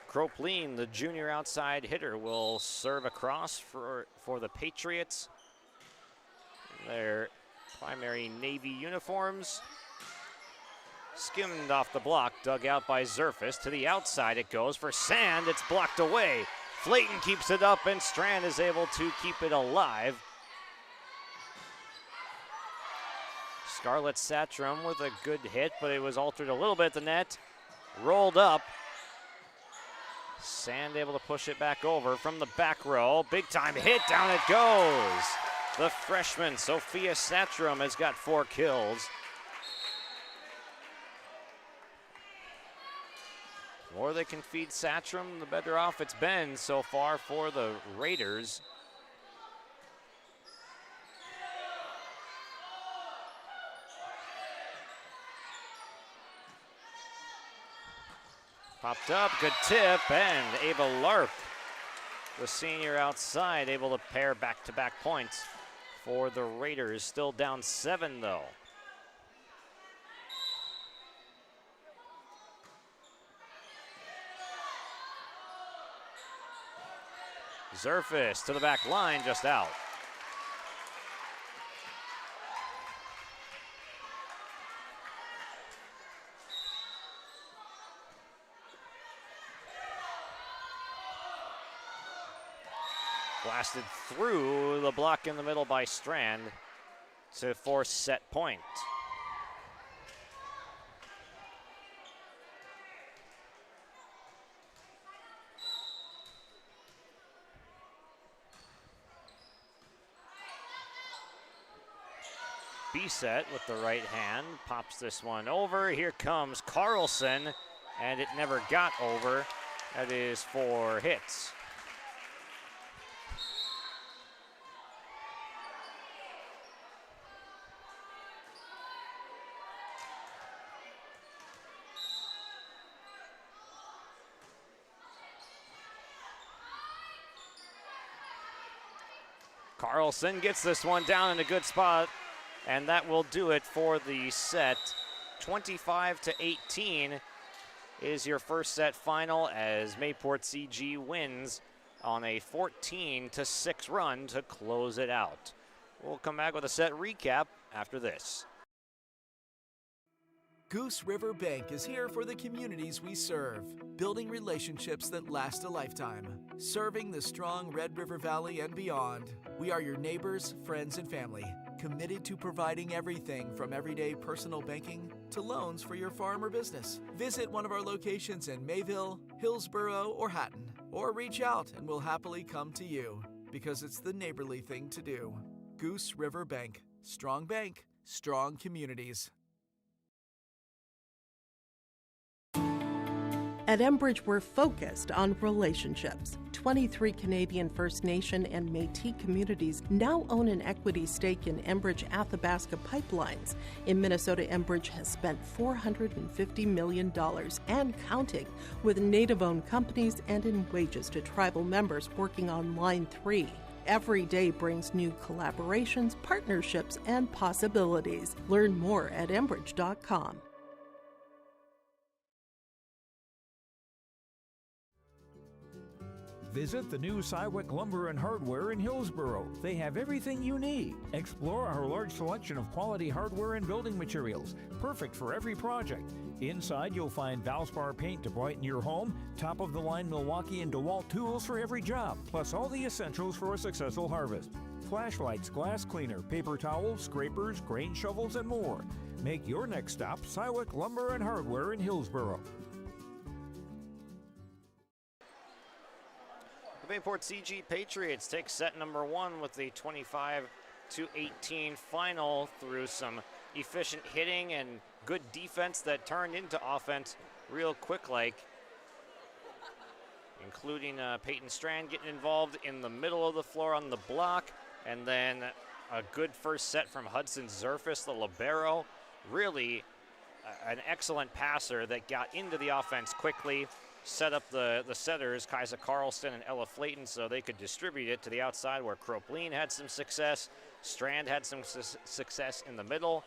Kropleen, the junior outside hitter, will serve across for the Patriots. Their primary Navy uniforms. Skimmed off the block, dug out by Zerfus. To the outside it goes for Sand. It's blocked away. Flayton keeps it up, and Strand is able to keep it alive. Scarlett Satram with a good hit, but it was altered a little bit at the net. Rolled up. Sand able to push it back over from the back row. Big time hit, down it goes. The freshman, Sophia Satram, has got 4 kills. The more they can feed Satram, the better off it's been so far for the Raiders. Popped up, good tip, and Ava Lark, the senior outside, able to pair back-to-back points for the Raiders. Still down 7 though. Zerfus to the back line, just out. Blasted through the block in the middle by Strand to force set point. B-set with the right hand, pops this one over. Here comes Carlson, and it never got over. That is 4 hits. Carlson gets this one down in a good spot, and that will do it for the set. 25-18 is your first set final as Mayport CG wins on a 14-6 run to close it out. We'll come back with a set recap after this. Goose River Bank is here for the communities we serve, building relationships that last a lifetime, serving the strong Red River Valley and beyond. We are your neighbors, friends, and family, committed to providing everything from everyday personal banking to loans for your farm or business. Visit one of our locations in Mayville, Hillsborough, or Hatton, or reach out and we'll happily come to you, because it's the neighborly thing to do. Goose River Bank. Strong bank, strong communities. At Enbridge, we're focused on relationships. 23 Canadian First Nation and Métis communities now own an equity stake in Enbridge Athabasca Pipelines. In Minnesota, Enbridge has spent $450 million and counting, with Native-owned companies and in wages to tribal members working on Line 3. Every day brings new collaborations, partnerships, and possibilities. Learn more at Enbridge.com. Visit the new Cywick Lumber and Hardware in Hillsborough. They have everything you need. Explore our large selection of quality hardware and building materials, perfect for every project. Inside, you'll find Valspar paint to brighten your home, top-of-the-line Milwaukee and DeWalt tools for every job, plus all the essentials for a successful harvest. Flashlights, glass cleaner, paper towels, scrapers, grain shovels, and more. Make your next stop Cywick Lumber and Hardware in Hillsborough. The Mayport CG Patriots take set number 1 with the 25-18 final through some efficient hitting and good defense that turned into offense real quick like, including Peyton Strand getting involved in the middle of the floor on the block, and then a good first set from Hudson Zerfus, the libero. Really an excellent passer that got into the offense quickly, set up the setters, Kaisa Carlson and Ella Flayton, so they could distribute it to the outside where Kropleen had some success. Strand had some success in the middle.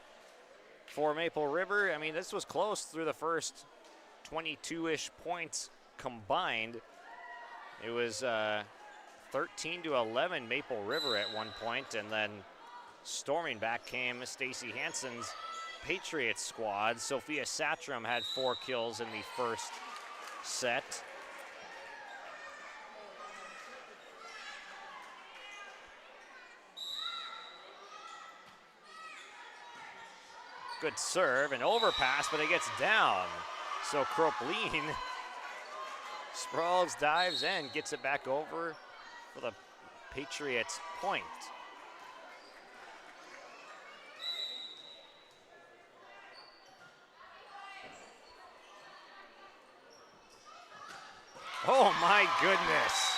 For Maple River, I mean, this was close through the first 22-ish points combined. It was 13-11 Maple River at one point, and then storming back came Stacy Hansen's Patriots squad. Sophia Satram had 4 kills in the first set. Good serve and overpass, but it gets down. So Kropleen sprawls, dives in, gets it back over for the Patriots point. Oh my goodness.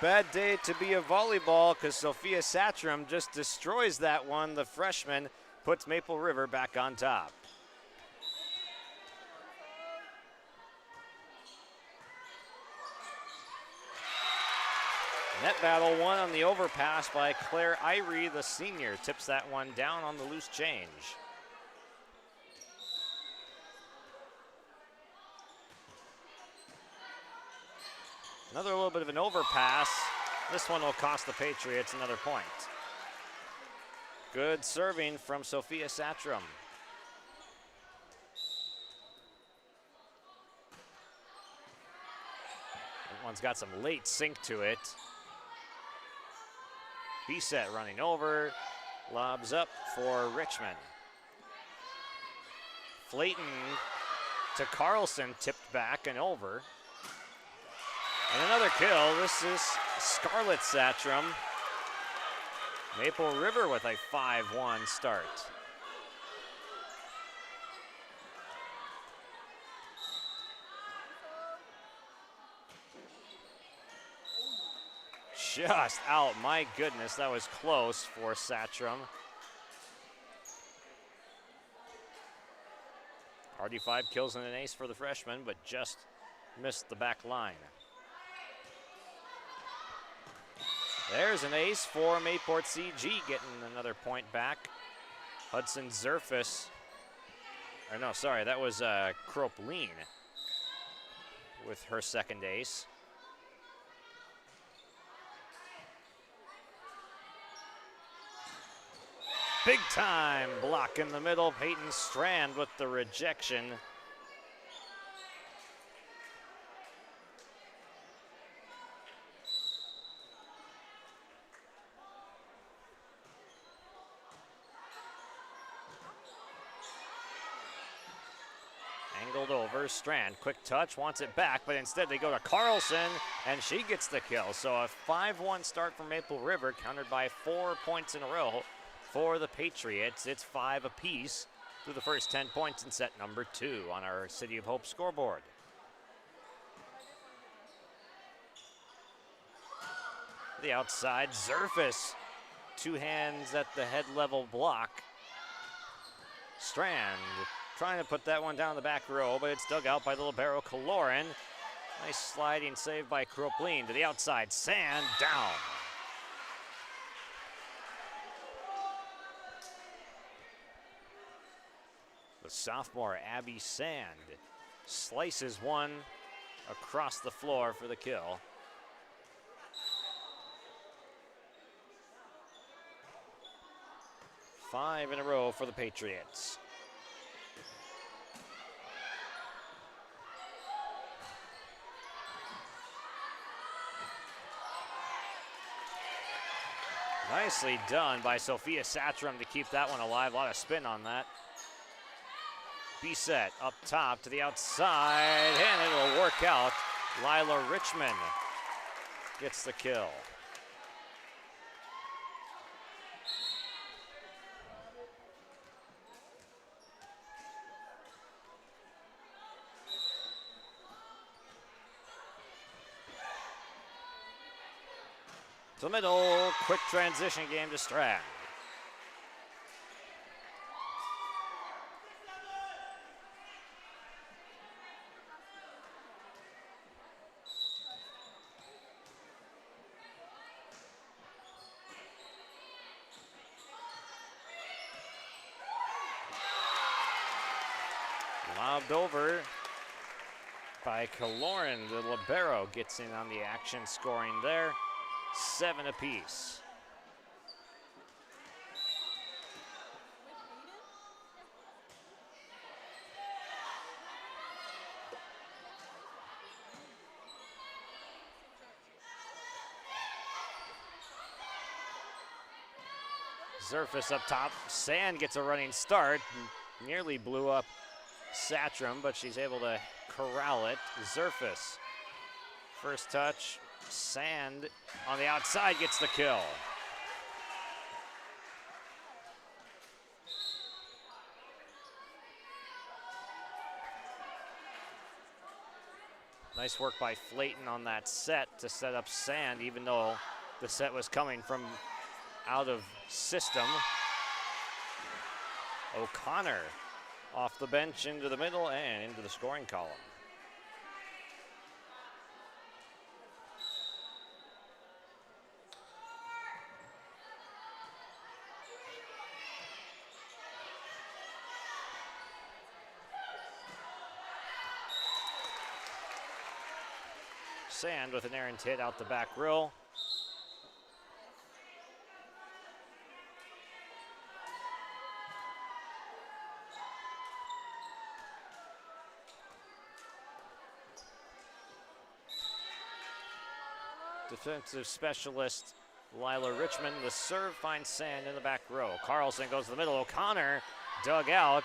Bad day to be a volleyball because Sophia Satram just destroys that one. The freshman puts Maple River back on top. Net battle won on the overpass by Claire Irie, the senior. Tips that one down on the loose change. Another little bit of an overpass. This one will cost the Patriots another point. Good serving from Sophia Satram. That one's got some late sink to it. Bisset running over, lobs up for Richmond. Flayton to Carlson, tipped back and over. And another kill. This is Scarlett Satcham. Maple River with a 5-1 start. Just out, my goodness, that was close for Satcham. Already 5 kills and an ace for the freshman, but just missed the back line. There's an ace for Mayport CG, getting another point back. Hudson Zerfus, or no, sorry, that was Kropleen with her second ace. Big time block in the middle. Peyton Strand with the rejection. Angled over, Strand, quick touch, wants it back, but instead they go to Carlson, and she gets the kill. So a 5-1 start for Maple River, countered by 4 points in a row for the Patriots. It's 5 apiece through the first 10 points in set number 2 on our City of Hope scoreboard. The outside, Zerfus, 2 hands at the head level block. Strand trying to put that one down the back row, but it's dug out by the libero Kaloran. Nice sliding save by Kropleen to the outside. Sand down. The sophomore Abby Sand slices one across the floor for the kill. Five in a row for the Patriots. Nicely done by Sophia Satcham to keep that one alive. A lot of spin on that. Bisset up top to the outside, and it'll work out. Lila Richmond gets the kill. To the middle, quick transition game to Strand. Lobbed over by Kaloran. The libero gets in on the action, scoring there. 7 apiece. Zerfus up top. Sand gets a running start. Nearly blew up Satcham, but she's able to corral it. Zerfus, first touch. Sand on the outside gets the kill. Nice work by Flayton on that set to set up Sand, even though the set was coming from out of system. O'Connor off the bench into the middle and into the scoring column. Sand with an errant hit out the back row. Defensive specialist Lila Richmond. The serve finds Sand in the back row. Carlson goes to the middle. O'Connor dug out.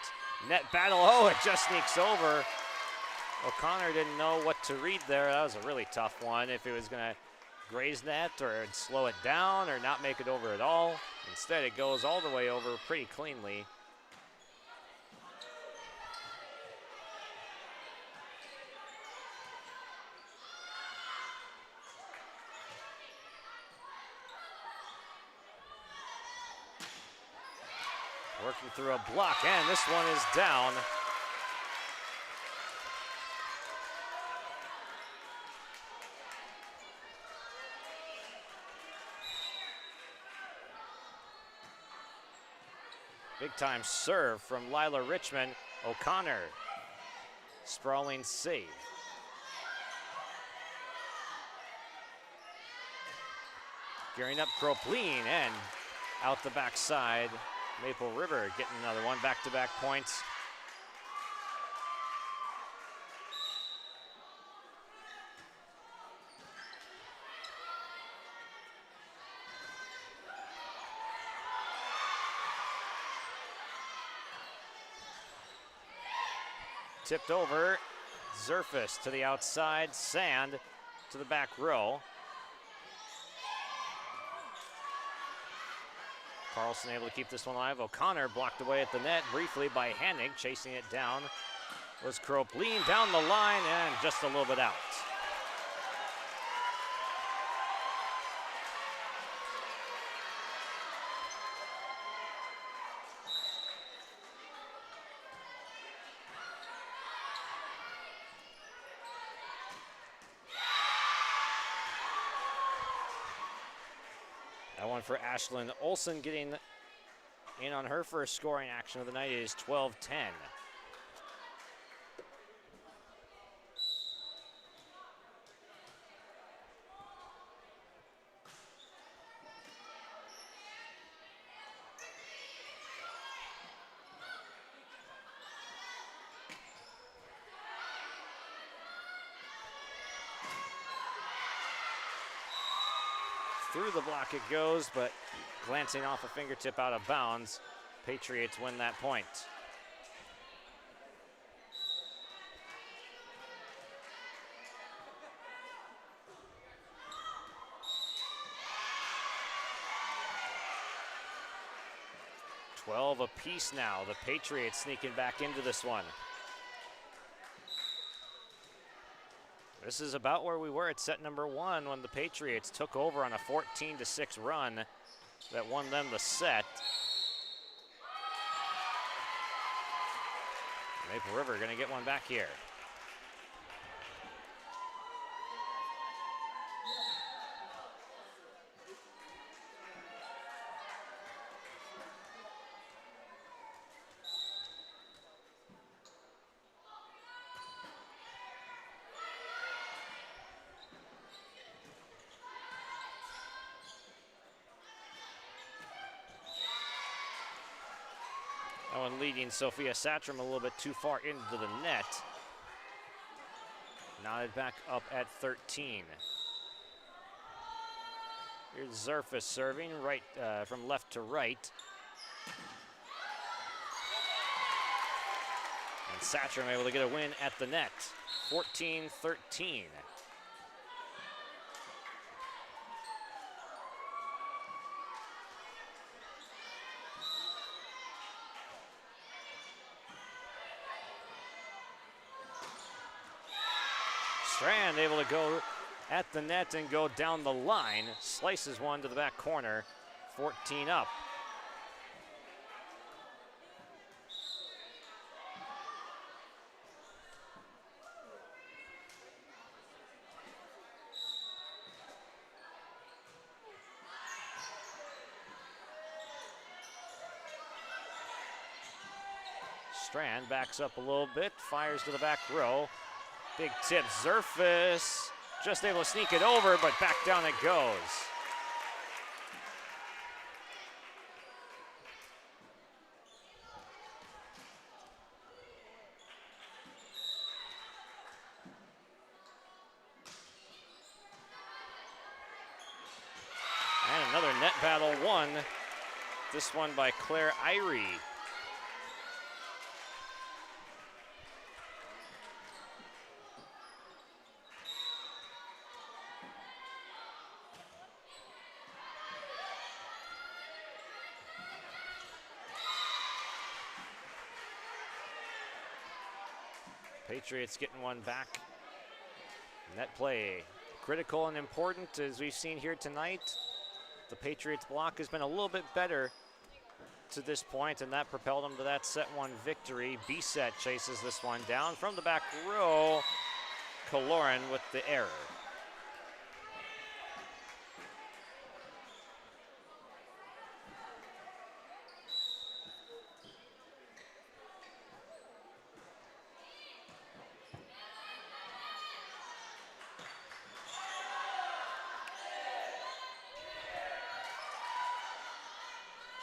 Net battle. Oh, it just sneaks over. O'Connor didn't know what to read there. That was a really tough one. If it was going to graze net or slow it down or not make it over at all. Instead, it goes all the way over pretty cleanly. Working through a block, and this one is down. Big time serve from Lila Richmond. O'Connor, sprawling save. Gearing up Kropleen and out the backside. Maple River getting another one, back-to-back points. Tipped over, Zerfus to the outside, Sand to the back row. Carlson able to keep this one alive. O'Connor blocked away at the net briefly by Hennig. Chasing it down was Kropleen down the line and just a little bit out. That one for Ashlyn Olsen, getting in on her first scoring action of the night. It is 12-10. Through the block it goes, but glancing off a fingertip out of bounds. Patriots win that point. Apiece now. The Patriots sneaking back into this one. This is about where we were at set number one when the Patriots took over on a 14-6 run that won them the set. Maple River gonna get one back here. That one leading Sophia Satram a little bit too far into the net. Knotted back up at 13. Here's Zerfus serving right from left to right. And Satram able to get a win at the net. 14-13. Strand able to go at the net and go down the line. Slices one to the back corner, 14 up. Strand backs up a little bit, fires to the back row. Big tip, Zerfus just able to sneak it over, but back down it goes. battle won. This one by Claire Irie. Patriots getting one back. Net play, critical and important as we've seen here tonight. The Patriots block has been a little bit better to this point, and that propelled them to that set one victory. B-set chases this one down from the back row. Kaloran with the error.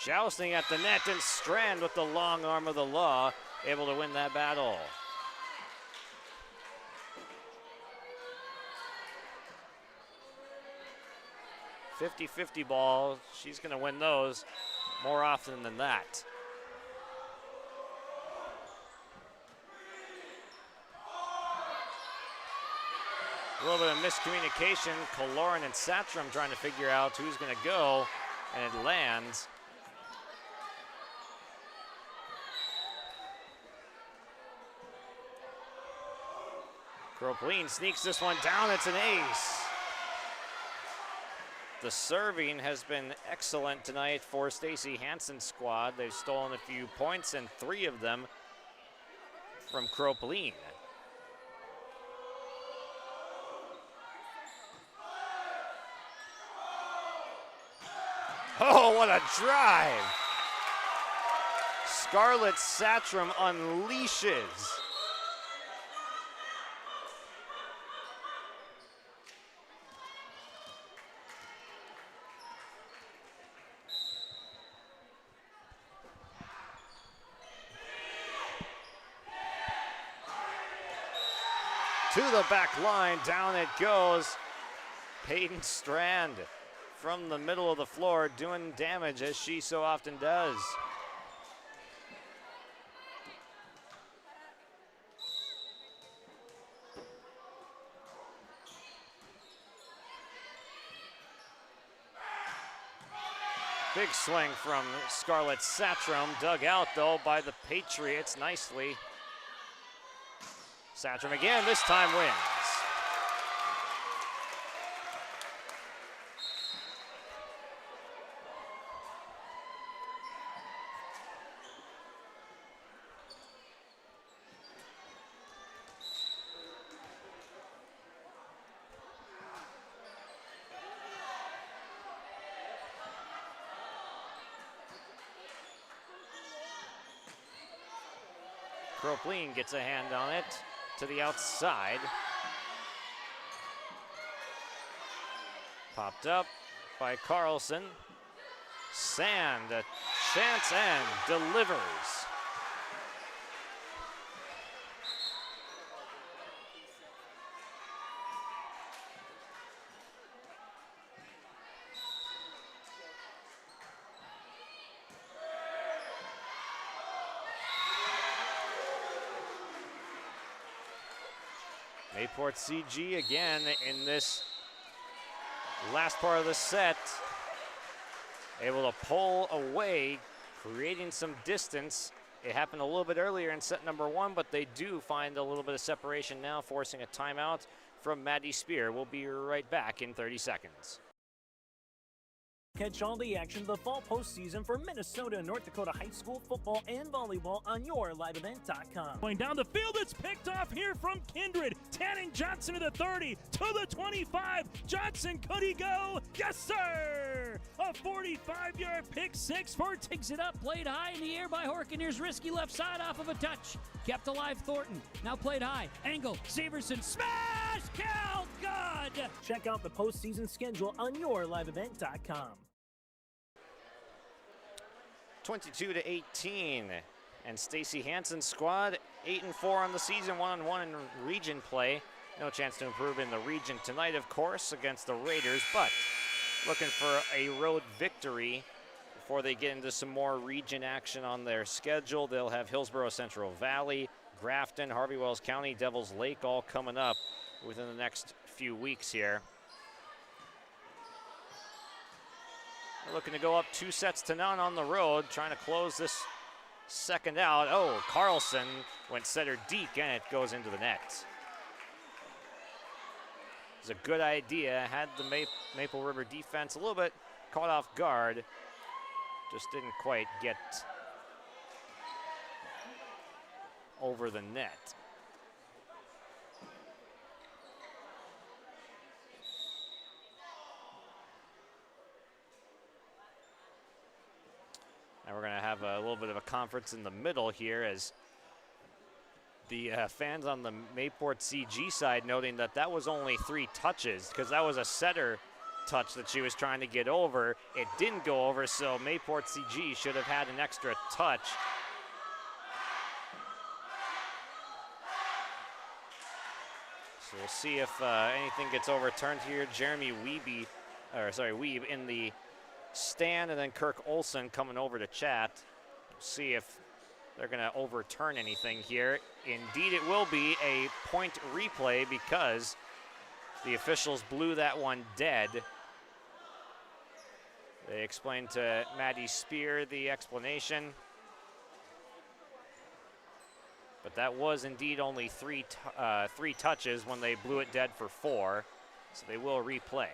Jousting at the net, and Strand with the long arm of the law, able to win that battle. .50-50 ball, she's gonna win those more often than that. A little bit of miscommunication, Kaloran and Satram trying to figure out who's gonna go, and it lands. Kropleen sneaks this one down, it's an ace. The serving has been excellent tonight for Stacy Hansen's squad. They've stolen a few points, and 3 of them from Kropleen. Oh, what a drive! Scarlett Satram unleashes. To the back line, down it goes. Peyton Strand from the middle of the floor doing damage as she so often does. Big swing from Scarlett Satram, dug out though by the Patriots nicely. Satram again, this time wins. Kropleen gets a hand on it to the outside. Popped up by Carlson. Sand, a chance and delivers. Mayport CG again in this last part of the set. Able to pull away, creating some distance. It happened a little bit earlier in set number 1, but they do find a little bit of separation now, forcing a timeout from Maddie Spear. We'll be right back in 30 seconds. Catch all the action of the fall postseason for Minnesota and North Dakota high school football and volleyball on yourliveevent.com. Going down the field, it's picked off here from Kindred. Tanning Johnson to the 30, to the 25. Johnson, could he go? Yes, sir! A 45-yard pick six for Takes it up, played high in the air by Horkeneer's risky left side off of a touch. Kept alive Thornton, now played high. Angle, Severson, smash! Count, good! Check out the postseason schedule on yourliveevent.com. 22-18, and Stacy Hansen's squad 8-4 on the season, 1-1 in region play. No chance to improve in the region tonight, of course, against the Raiders, but looking for a road victory before they get into some more region action on their schedule. They'll have Hillsborough Central Valley, Grafton, Harvey Wells County, Devils Lake all coming up within the next few weeks here. They're looking to go up 2-0 on the road, trying to close this second out. Oh, Carlson went center deep, and it goes into the net. It's a good idea. Had the Maple River defense a little bit caught off guard. Just didn't quite get over the net. Now we're going to have a little bit of a conference in the middle here as the fans on the Mayport CG side noting that that was only 3 touches because that was a setter touch that she was trying to get over. It didn't go over, so Mayport CG should have had an extra touch. So we'll see if anything gets overturned here. Jeremy Weeb in the stand, and then Kirk Olson coming over to chat. We'll see if they're going to overturn anything here. Indeed, it will be a point replay because the officials blew that one dead. They explained to Maddie Spear the explanation. But that was indeed only three touches when they blew it dead for 4. So they will replay.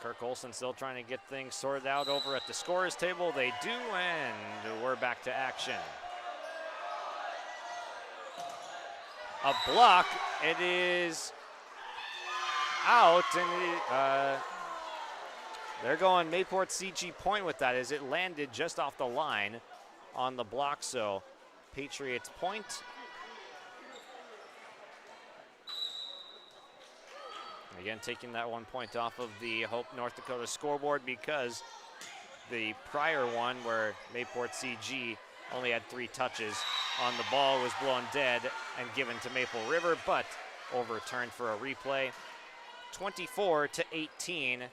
Kirk Olson still trying to get things sorted out over at the scorer's table. They do, and we're back to action. A block. It is out, and they're going Mayport CG point with that as it landed just off the line on the block. So Patriots point. Again, taking that 1 point off of the Hope North Dakota scoreboard because the prior one where Mayport CG only had 3 touches on the ball was blown dead and given to Maple River, but overturned for a replay. 24-18.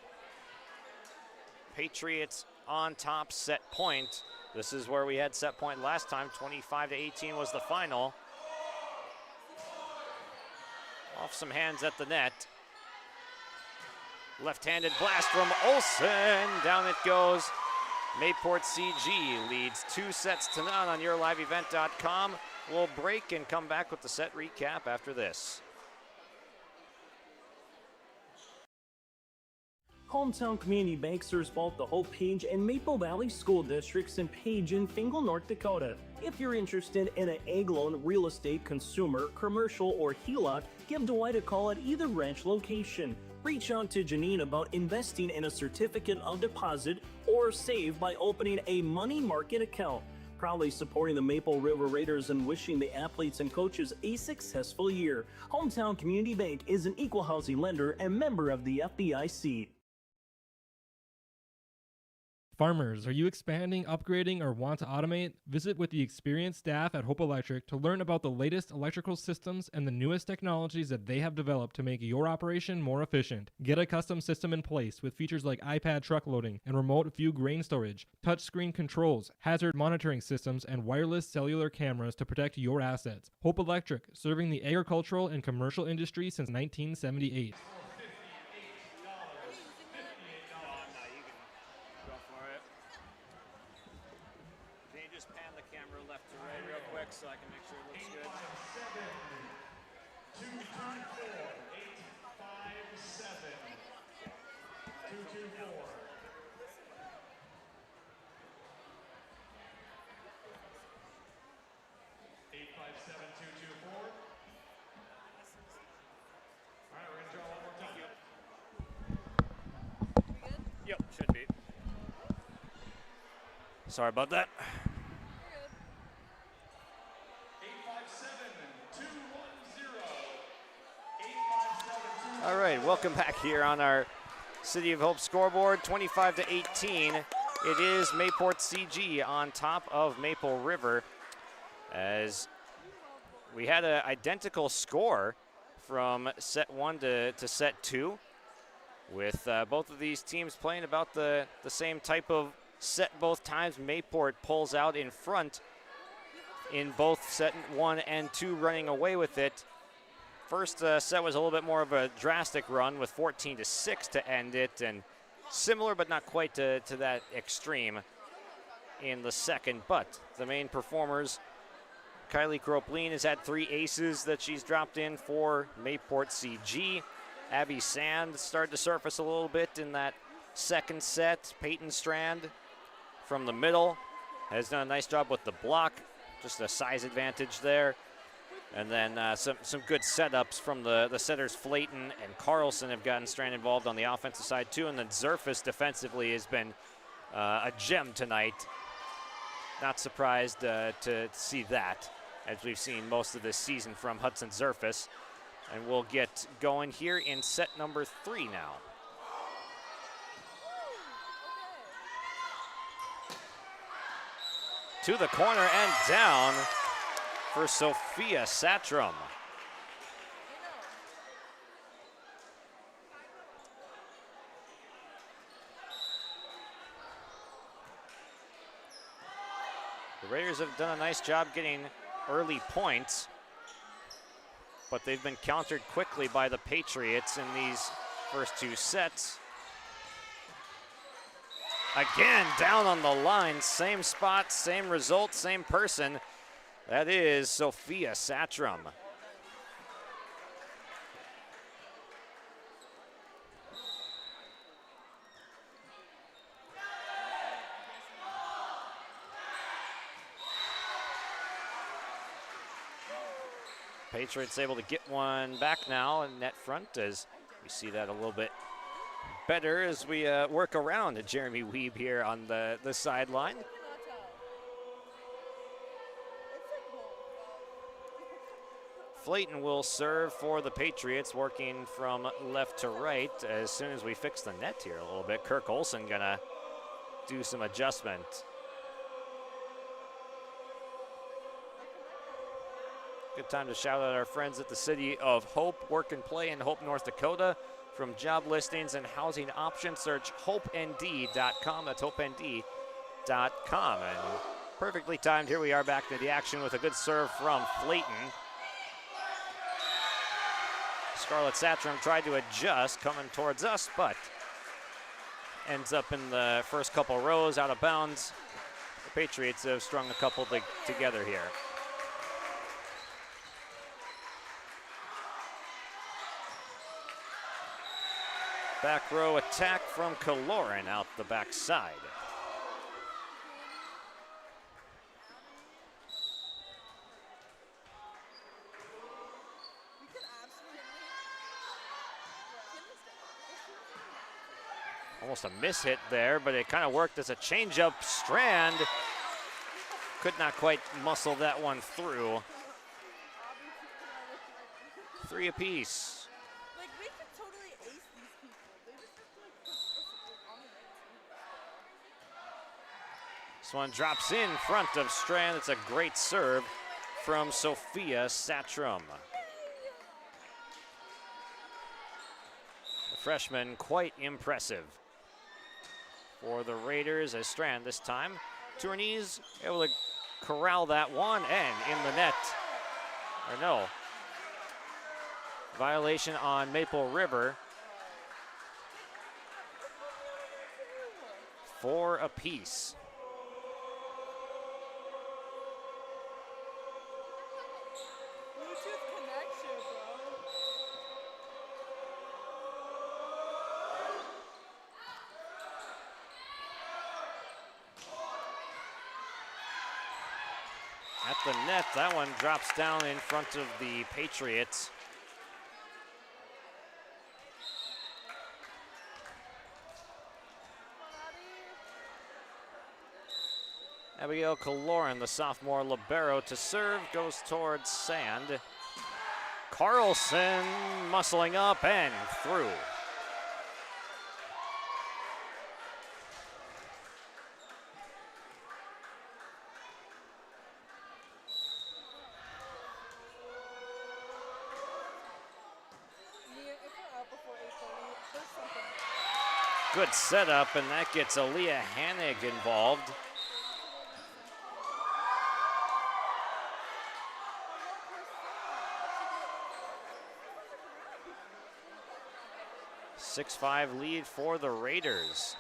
Patriots on top, set point. This is where we had set point last time. 25-18 was the final. Off some hands at the net. Left-handed blast from Olsen. Down it goes. Mayport CG leads 2-0 on yourliveevent.com. We'll break and come back with the set recap after this. Hometown Community Bank serves both the Hope Page and Maple Valley School Districts in Page and Fingal, North Dakota. If you're interested in an ag loan, real estate, consumer, commercial, or HELOC, give Dwight a call at either branch location. Reach out to Janine about investing in a certificate of deposit or save by opening a money market account. Proudly supporting the Maple River Raiders and wishing the athletes and coaches a successful year. Hometown Community Bank is an equal housing lender and member of the FDIC. Farmers, are you expanding, upgrading, or want to automate? Visit with the experienced staff at Hope Electric to learn about the latest electrical systems and the newest technologies that they have developed to make your operation more efficient. Get a custom system in place with features like iPad truck loading and remote view grain storage, touchscreen controls, hazard monitoring systems, and wireless cellular cameras to protect your assets. Hope Electric, serving the agricultural and commercial industry since 1978. So I can make sure it looks good. 2-2-4. All right, we're gonna draw one more time. We good? Yep, should be. Sorry about that. 8-5-7-2. welcome back here on our City of Hope scoreboard. 25-18. It is Mayport CG on top of Maple River, as we had an identical score from set 1 to set 2, with both of these teams playing about the same type of set both times. Mayport pulls out in front in both set 1 and 2, running away with it. First set was a little bit more of a drastic run with 14-6 to end it, and similar but not quite to that extreme in the second. But the main performers, Kylie Kropleen has had 3 aces that she's dropped in for Mayport CG. Abby Sand started to surface a little bit in that second set. Peyton Strand from the middle has done a nice job with the block, just a size advantage there. And then some good setups from the setters. Flayton and Carlson have gotten Strand involved on the offensive side too. And then Zerfus defensively has been a gem tonight. Not surprised to see that, as we've seen most of this season from Hudson Zerfus. And we'll get going here in set number 3 now. To the corner and down for Sophia Satram. The Raiders have done a nice job getting early points, but they've been countered quickly by the Patriots in these first 2 sets. Again, down on the line, same spot, same result, same person. That is Sophia Satram. Patriots able to get one back now in net front, as we see that a little bit better as we work around Jeremy Weeb here on the sideline. Flayton will serve for the Patriots, working from left to right. As soon as we fix the net here a little bit, Kirk Olson gonna do some adjustment. Good time to shout out our friends at the City of Hope. Work and play in Hope, North Dakota. From job listings and housing options, search hopend.com. That's hopend.com. And perfectly timed, here we are back to the action with a good serve from Flayton. Scarlett Satram tried to adjust, coming towards us, but ends up in the first couple rows out of bounds. The Patriots have strung a couple together here. Back row attack from Kaloran out the backside. Almost a miss hit there, but it kind of worked as a changeup. Strand could not quite muscle that one through. 3 apiece. Like, we could totally ace these people. They just have to, like, put us on the right team. This one drops in front of Strand. It's a great serve from Sophia Satram. The freshman quite impressive for the Raiders, as Strand this time. Tournees able to corral that one and in the net. Or no. Violation on Maple River. 4 apiece. Bluetooth connection, bro. At the net, that one drops down in front of the Patriots. Abigail Kaloran, the sophomore libero, to serve, goes towards Sand. Carlson muscling up and through. Good setup, and that gets Aaliyah Hannig involved. A 6-5 lead for the Raiders.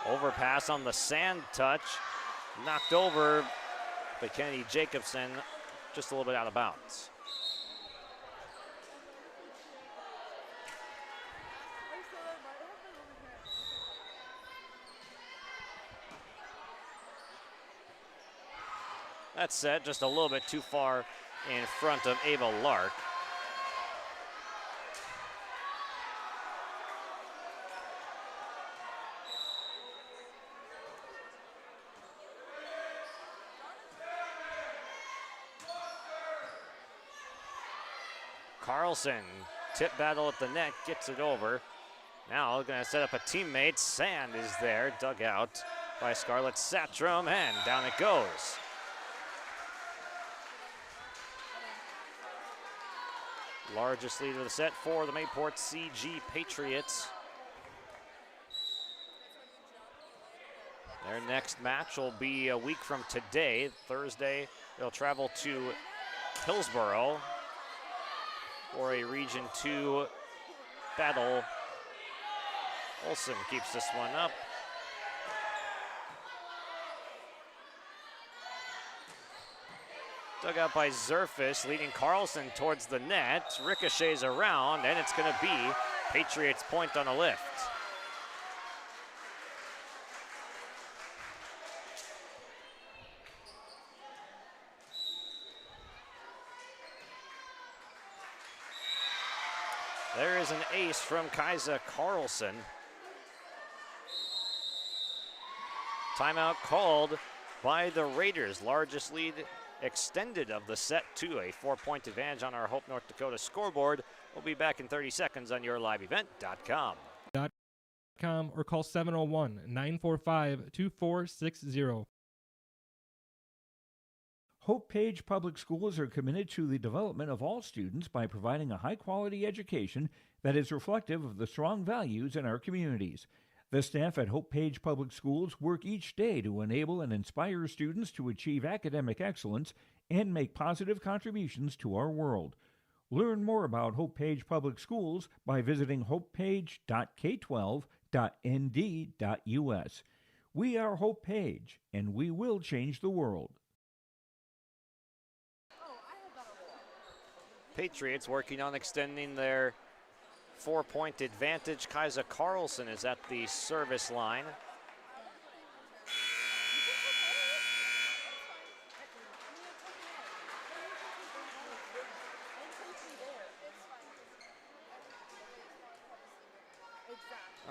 Overpass on the sand touch, knocked over, but Kennedy Jacobson just a little bit out of bounds. That set just a little bit too far in front of Ava Lark. Carlson, tip battle at the net, gets it over. Now gonna set up a teammate. Sand is there, dug out by Scarlett Satrom, and down it goes. Largest lead of the set for the Mayport CG Patriots. Their next match will be a week from today, Thursday. They'll travel to Hillsborough for a Region 2 battle. Olsen keeps this one up. Dug out by Zerfis, leading Carlson towards the net. Ricochets around, and it's going to be Patriots point on a lift. There is an ace from Kaisa Carlson. Timeout called by the Raiders. Largest lead extended of the set to a 4-point advantage on our Hope North Dakota scoreboard. We'll be back in 30 seconds on yourliveevent.com. Or call 701-945-2460. Hope Page Public Schools are committed to the development of all students by providing a high-quality education that is reflective of the strong values in our communities. The staff at Hope Page Public Schools work each day to enable and inspire students to achieve academic excellence and make positive contributions to our world. Learn more about Hope Page Public Schools by visiting hopepage.k12.nd.us. We are Hope Page, and we will change the world. Patriots working on extending their 4-point advantage. Kaisa Carlson is at the service line.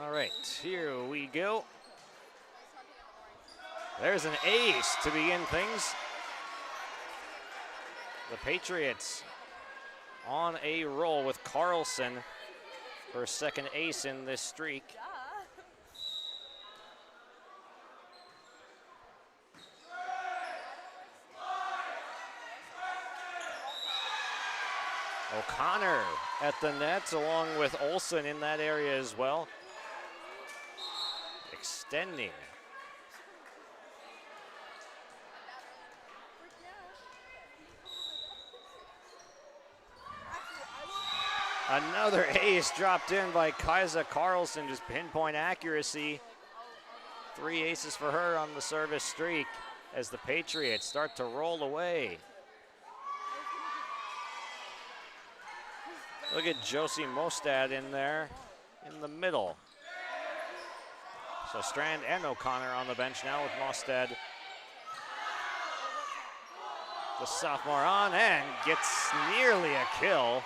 All right, here we go. There's an ace to begin things. The Patriots on a roll with Carlson for a second ace in this streak. O'Connor at the net along with Olsen in that area as well. Extending. Another ace dropped in by Kaisa Carlson, just pinpoint accuracy. 3 aces for her on the service streak as the Patriots start to roll away. Look at Josie Mostad in there in the middle. So Strand and O'Connor on the bench now with Mostad. The sophomore on and gets nearly a kill.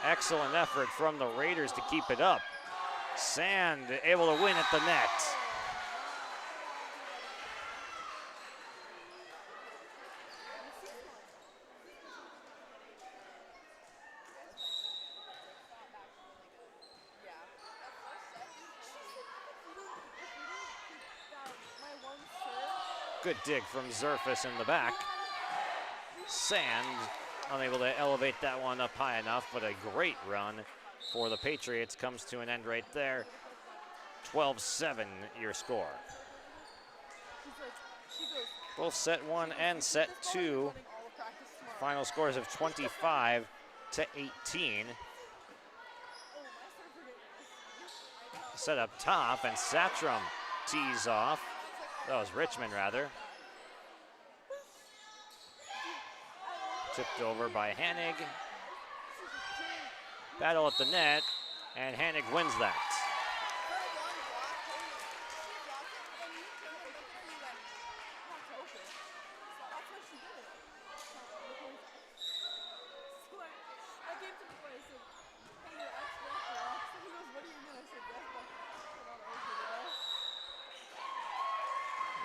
Excellent effort from the Raiders to keep it up. Sand able to win at the net. Good dig from Zerfus in the back. Sand unable to elevate that one up high enough, but a great run for the Patriots comes to an end right there. 12-7 your score. Both set 1 and set 2. Final scores of 25-18. Set up top, and Satram tees off. That was Richmond, rather. Tipped over by Hanig. Battle at the net, and Hanig wins that.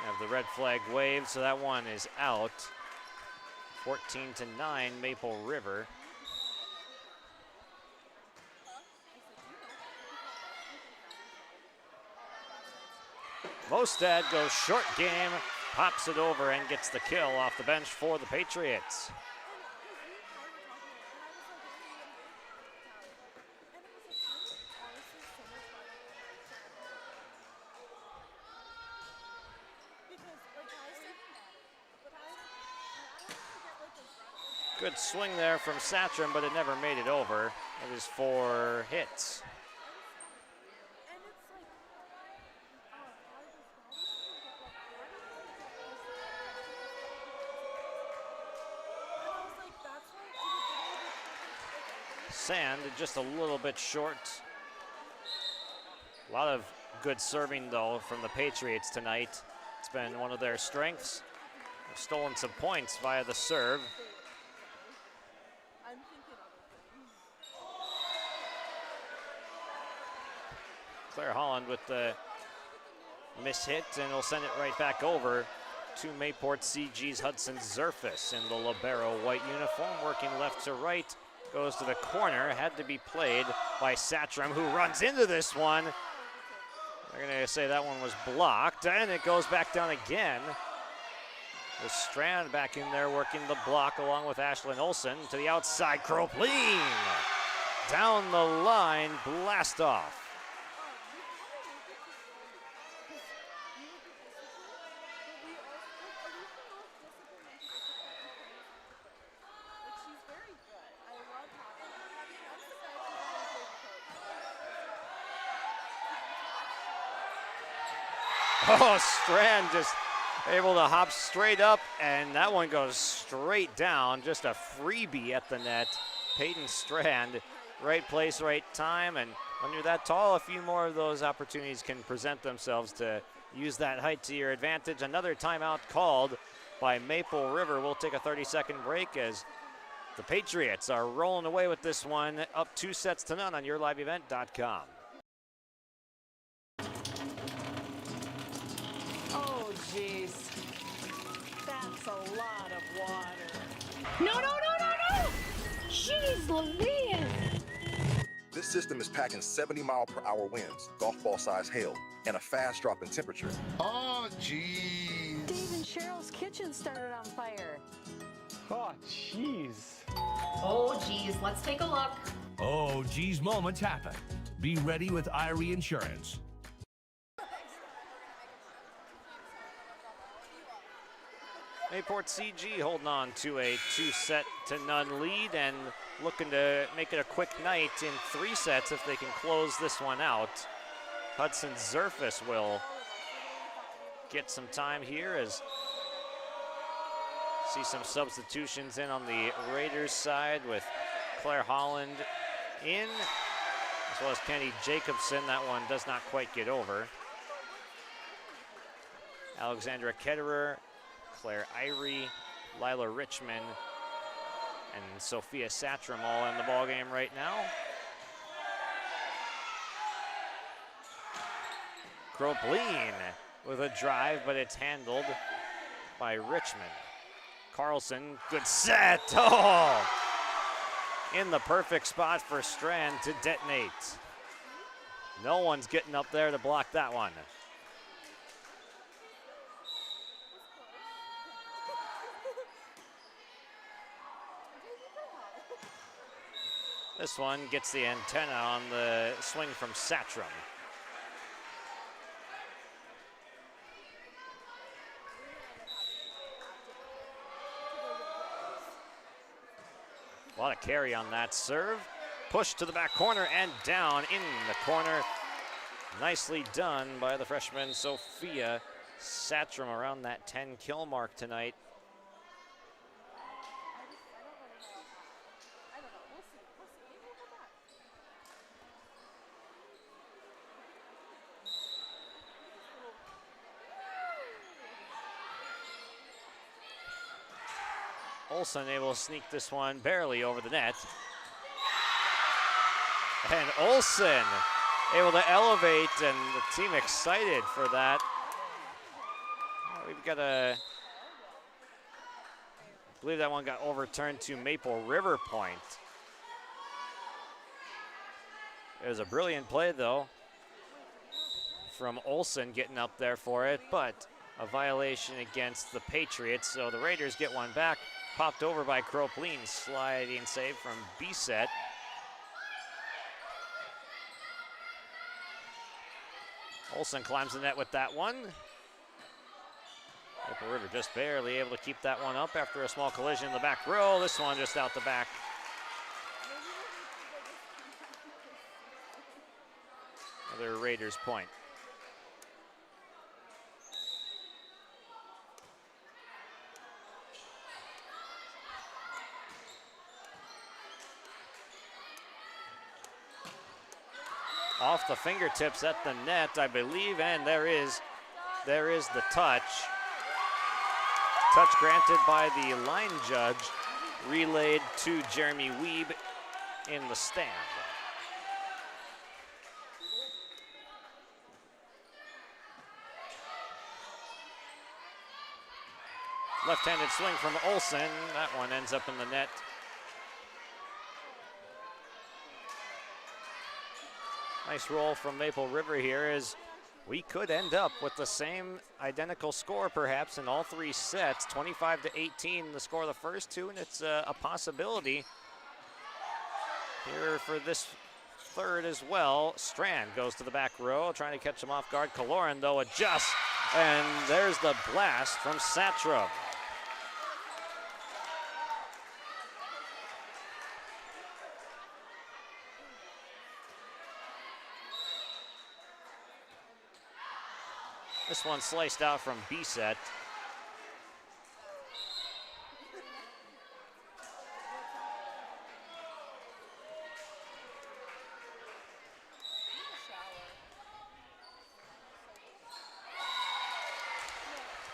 Have the red flag waved, so that one is out. 14-9 Maple River. Mostad goes short game, pops it over and gets the kill off the bench for the Patriots. Good swing there from Satram, but it never made it over. It was 4 hits. Sand just a little bit short. A lot of good serving, though, from the Patriots tonight. It's been one of their strengths. They've stolen some points via the serve. Claire Holland with the mishit, and will send it right back over to Mayport CG's Hudson Zerfus in the libero white uniform, working left to right, goes to the corner, had to be played by Satram, who runs into this one. They're going to say that one was blocked, and it goes back down again. With Strand back in there working the block along with Ashlyn Olsen to the outside. Kropleen down the line, blast off. Oh, Strand just able to hop straight up, and that one goes straight down. Just a freebie at the net. Peyton Strand, right place, right time, and when you're that tall, a few more of those opportunities can present themselves to use that height to your advantage. Another timeout called by Maple River. We'll take a 30-second break as the Patriots are rolling away with this one, up 2-0 on YourLiveEvent.com. Oh, jeez. That's a lot of water. No, no, no, no, no! Jeez Louise! This system is packing 70-mile-per-hour winds, golf ball size hail, and a fast drop in temperature. Oh, jeez. Dave and Cheryl's kitchen started on fire. Oh, jeez. Oh, geez, let's take a look. Oh, geez, moments happen. Be ready with Irie Insurance. Mayport CG holding on to a 2-0 lead and looking to make it a quick night in 3 sets if they can close this one out. Hudson Zerfus will get some time here as see some substitutions in on the Raiders side with Claire Holland in, as well as Kenny Jacobson. That one does not quite get over. Alexandra Ketterer, Claire Irie, Lila Richmond, and Sophia Satram all in the ballgame right now. Kropleen with a drive, but it's handled by Richmond. Carlson, good set. Oh! In the perfect spot for Strand to detonate. No one's getting up there to block that one. This one gets the antenna on the swing from Satrum. A lot of carry on that serve. Push to the back corner and down in the corner. Nicely done by the freshman Sophia Satrum around that 10 kill mark tonight. Olsen able to sneak this one barely over the net. And Olsen able to elevate, and the team excited for that. We've got I believe that one got overturned to Maple River point. It was a brilliant play though from Olsen getting up there for it, but a violation against the Patriots, so the Raiders get one back. Popped over by Kropleen, sliding save from B-set. Olsen climbs the net with that one. Maple River just barely able to keep that one up after a small collision in the back row. This one just out the back. Another Raiders point. Off the fingertips at the net, I believe, and there is the touch. Touch granted by the line judge, relayed to Jeremy Wiebe in the stand. Left-handed swing from Olsen. That one ends up in the net. Nice roll from Maple River here, as we could end up with the same identical score perhaps in all three sets. 25-18 the score of the first two, and it's a possibility here for this third as well. Strand goes to the back row, trying to catch him off guard. Kaloran though adjusts, and there's the blast from Satrum. This one sliced out from B-set.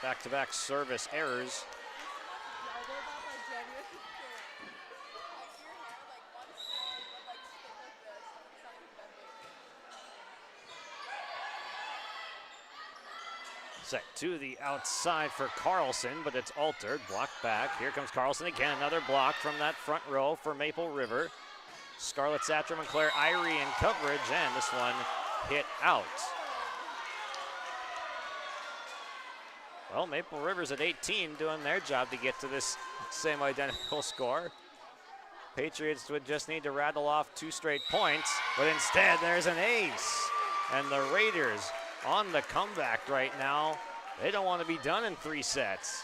Back-to-back service errors. Set to the outside for Carlson, but it's altered. Blocked back. Here comes Carlson again. Another block from that front row for Maple River. Scarlett Satrum and Claire Irie in coverage, and this one hit out. Well, Maple River's at 18 doing their job to get to this same identical score. Patriots would just need to rattle off 2 straight points, but instead there's an ace. And the Raiders on the comeback right now. They don't want to be done in 3 sets.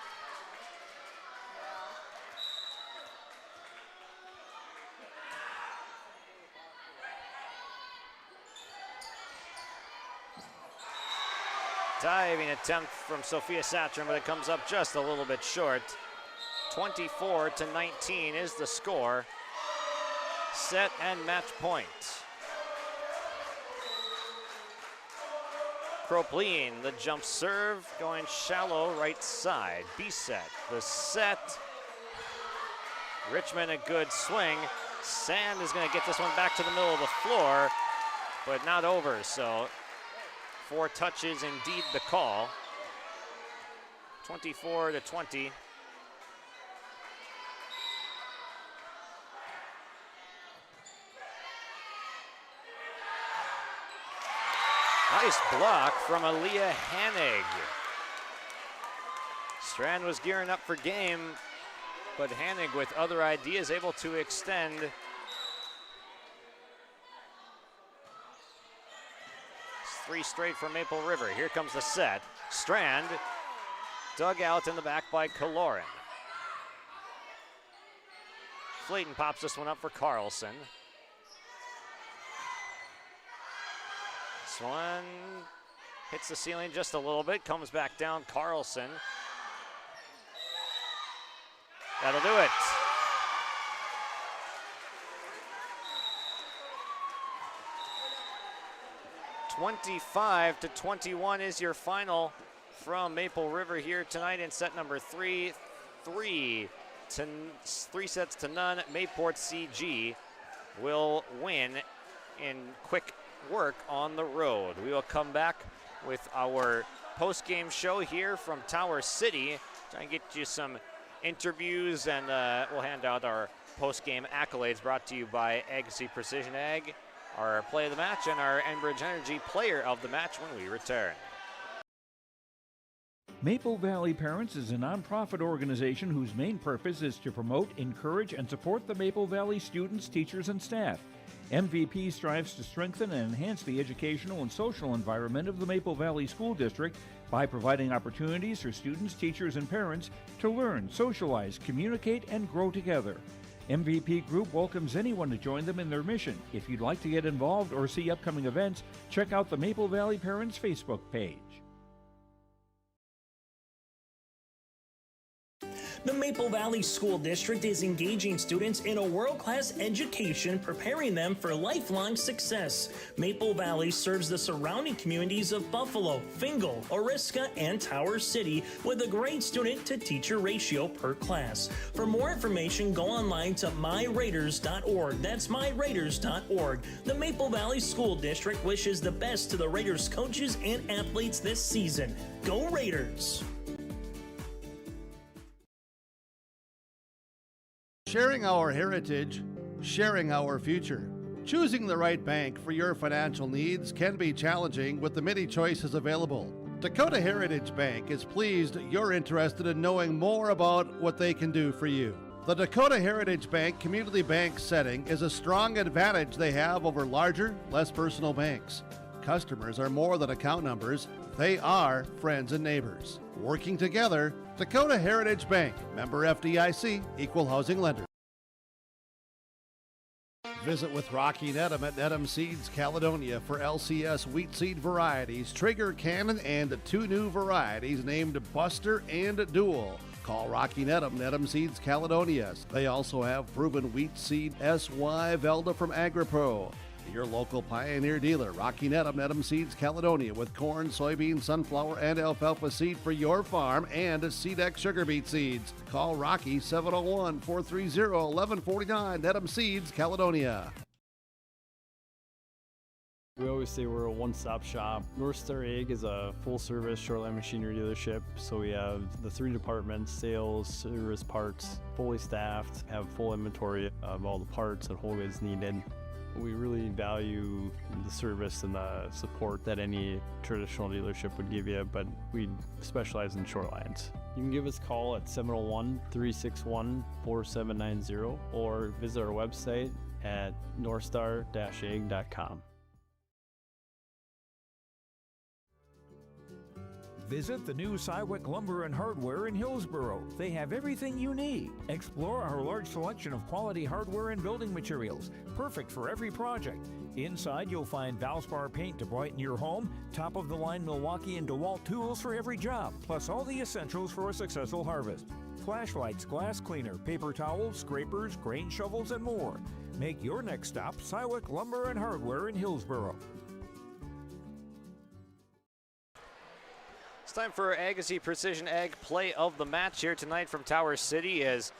Diving attempt from Sophia Satrum, but it comes up just a little bit short. 24-19 is the score. Set and match point. Kropleen, the jump serve, going shallow right side. B-set, the set. Richmond, a good swing. Sand is going to get this one back to the middle of the floor, but not over, so 4 touches indeed the call. 24-20. Nice block from Aaliyah Hanig. Strand was gearing up for game, but Hanig with other ideas able to extend. 3 straight for Maple River. Here comes the set. Strand dug out in the back by Kaloran. Flayton pops this one up for Carlson. This one hits the ceiling just a little bit, comes back down. Carlson. That'll do it. (25-21) is your final from Maple River here tonight in set number 3. 3 sets to none. Mayport CG will win in quick work on the road. We will come back with our post-game show here from Tower City. Try and get you some interviews, and we'll hand out our post-game accolades brought to you by Agassi Precision Ag, our play of the match, and our Enbridge Energy player of the match when we return. Maple Valley Parents is a nonprofit organization whose main purpose is to promote, encourage, and support the Maple Valley students, teachers, and staff. MVP strives to strengthen and enhance the educational and social environment of the Maple Valley School District by providing opportunities for students, teachers, and parents to learn, socialize, communicate, and grow together. MVP Group welcomes anyone to join them in their mission. If you'd like to get involved or see upcoming events, check out the Maple Valley Parents Facebook page. The Maple Valley School District is engaging students in a world-class education, preparing them for lifelong success. Maple Valley serves the surrounding communities of Buffalo, Fingal, Oriska, and Tower City with a great student-to-teacher ratio per class. For more information, go online to myraiders.org. That's myraiders.org. The Maple Valley School District wishes the best to the Raiders coaches and athletes this season. Go Raiders! Sharing our heritage, sharing our future. Choosing the right bank for your financial needs can be challenging with the many choices available. Dakota Heritage Bank is pleased you're interested in knowing more about what they can do for you. The Dakota Heritage Bank community bank setting is a strong advantage they have over larger, less personal banks. Customers are more than account numbers, they are friends and neighbors. Working together, Dakota Heritage Bank, member FDIC, equal housing lender. Visit with Rocky Nedham at Nedham Seeds Caledonia for LCS wheat seed varieties, Trigger Cannon, and 2 new varieties named Buster and Dual. Call Rocky Nedham, Nedham Seeds Caledonia. They also have proven wheat seed SY Velda from AgriPro. Your local Pioneer dealer, Rocky Nedham, Nedham Seeds Caledonia, with corn, soybean, sunflower, and alfalfa seed for your farm and Seedex sugar beet seeds. Call Rocky 701-430-1149, Nedham Seeds Caledonia. We always say we're a one-stop shop. North Star Ag is a full-service shoreline machinery dealership, so we have the 3 departments: sales, service, parts, fully staffed, have full inventory of all the parts and whole goods needed. We really value the service and the support that any traditional dealership would give you, but we specialize in shorelines. You can give us a call at 701-361-4790 or visit our website at northstar-ag.com. Visit the new Cywick Lumber and Hardware in Hillsboro. They have everything you need. Explore our large selection of quality hardware and building materials, perfect for every project. Inside, you'll find Valspar paint to brighten your home, top-of-the-line Milwaukee and DeWalt tools for every job, plus all the essentials for a successful harvest. Flashlights, glass cleaner, paper towels, scrapers, grain shovels, and more. Make your next stop Cywick Lumber and Hardware in Hillsboro. It's time for Agassi Precision Ag play of the match here tonight from Tower City as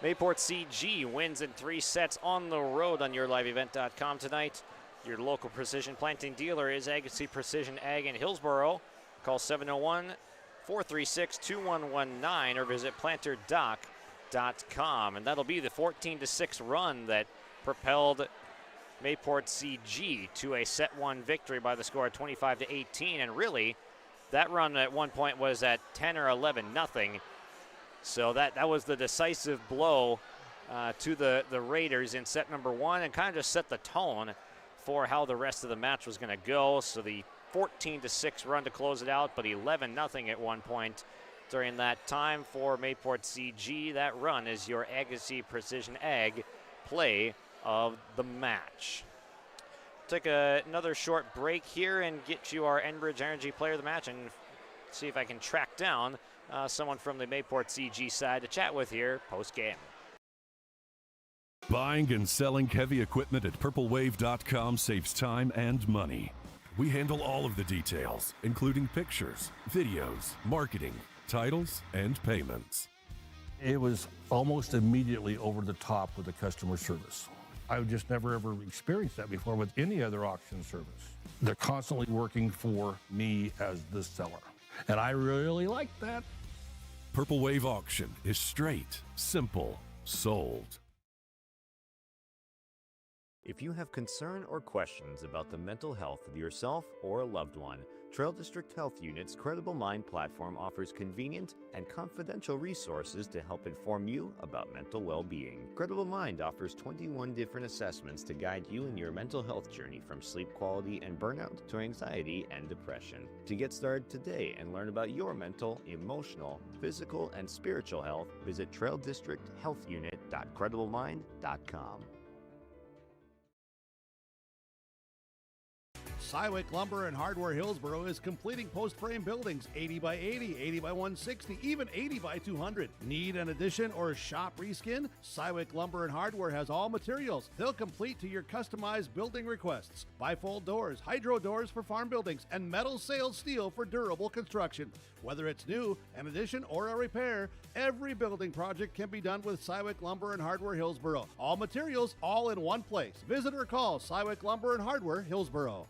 Mayport CG wins in 3 sets on the road on yourliveevent.com tonight. Your local precision planting dealer is Agassiz Precision Ag in Hillsboro. Call 701-436-2119 or visit planterdoc.com. And that'll be the 14-6 run that propelled Mayport CG to a set one victory by the score of 25-18. And really, that run at one point was at 10 or 11 nothing. So that was the decisive blow to the Raiders in set number one, and kind of just set the tone for how the rest of the match was going to go. So the 14-6 run to close it out, but 11 nothing at one point during that time for Mayport CG. That run is your Agassiz Precision Ag play of the match. Take another short break here and get you our Enbridge Energy player of the match and see if I can track down someone from the Mayport CG side to chat with here post-game. Buying and selling heavy equipment at purplewave.com saves time and money. We handle all of the details, including pictures, videos, marketing, titles, and payments. It was almost immediately over the top with the customer service. I've just never ever experienced that before with any other auction service. They're constantly working for me as the seller, and I really like that. Purple Wave Auction is straight, simple, sold. If you have concern or questions about the mental health of yourself or a loved one, Trail District Health Unit's Credible Mind platform offers convenient and confidential resources to help inform you about mental well-being. Credible Mind offers 21 different assessments to guide you in your mental health journey, from sleep quality and burnout to anxiety and depression. To get started today and learn about your mental, emotional, physical, and spiritual health, visit traildistricthealthunit.crediblemmind.com. Cywick Lumber and Hardware Hillsboro is completing post-frame buildings 80 by 80, 80 by 160, even 80 by 200. Need an addition or shop reskin? Cywick Lumber and Hardware has all materials. They'll complete to your customized building requests. Bifold doors, hydro doors for farm buildings, and metal sail steel for durable construction. Whether it's new, an addition, or a repair, every building project can be done with Cywick Lumber and Hardware Hillsboro. All materials, all in one place. Visit or call Cywick Lumber and Hardware Hillsboro.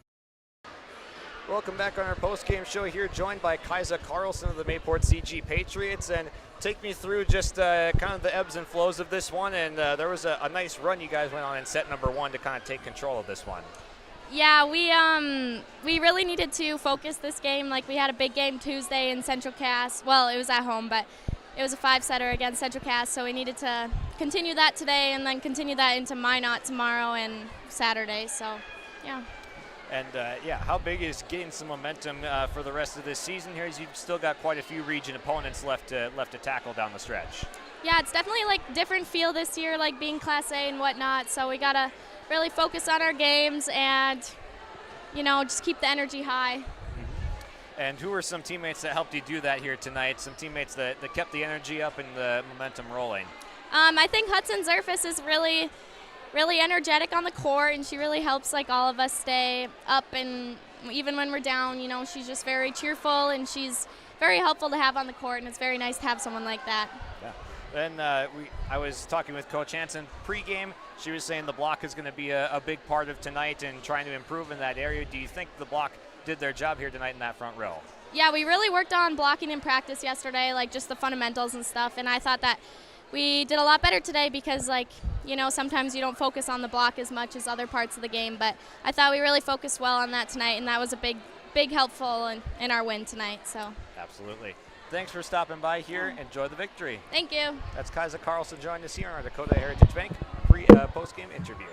Welcome back on our post-game show here, joined by Kaisa Carlson of the Mayport CG Patriots. And take me through just kind of the ebbs and flows of this one. And there was a nice run you guys went on in set number one to kind of take control of this one. Yeah, we really needed to focus this game. Like, we had a big game Tuesday in Central Cass. Well, it was at home, but it was a 5-setter against Central Cass, so we needed to continue that today and then continue that into Minot tomorrow and Saturday. So, yeah. And how big is getting some momentum for the rest of this season here, as you've still got quite a few region opponents left to tackle down the stretch? Yeah, it's definitely like different feel this year, like being Class A and whatnot. So we gotta really focus on our games and, just keep the energy high. And who are some teammates that helped you do that here tonight? Some teammates that kept the energy up and the momentum rolling? I think Hudson Zerfus is really energetic on the court, and she really helps all of us stay up, and even when we're down, she's just very cheerful, and she's very helpful to have on the court, and it's very nice to have someone like that. Yeah. Then I was talking with Coach Hansen pregame. She was saying the block is going to be a big part of tonight and trying to improve in that area. Do you think the block did their job here tonight in that front row? Yeah, we really worked on blocking in practice yesterday, just the fundamentals and stuff, and I thought that we did a lot better today because, sometimes you don't focus on the block as much as other parts of the game, but I thought we really focused well on that tonight, and that was a big helpful in our win tonight. So absolutely. Thanks for stopping by here. Enjoy the victory. Thank you. That's Kaisa Carlson joining us here on our Dakota Heritage Bank post-game interview.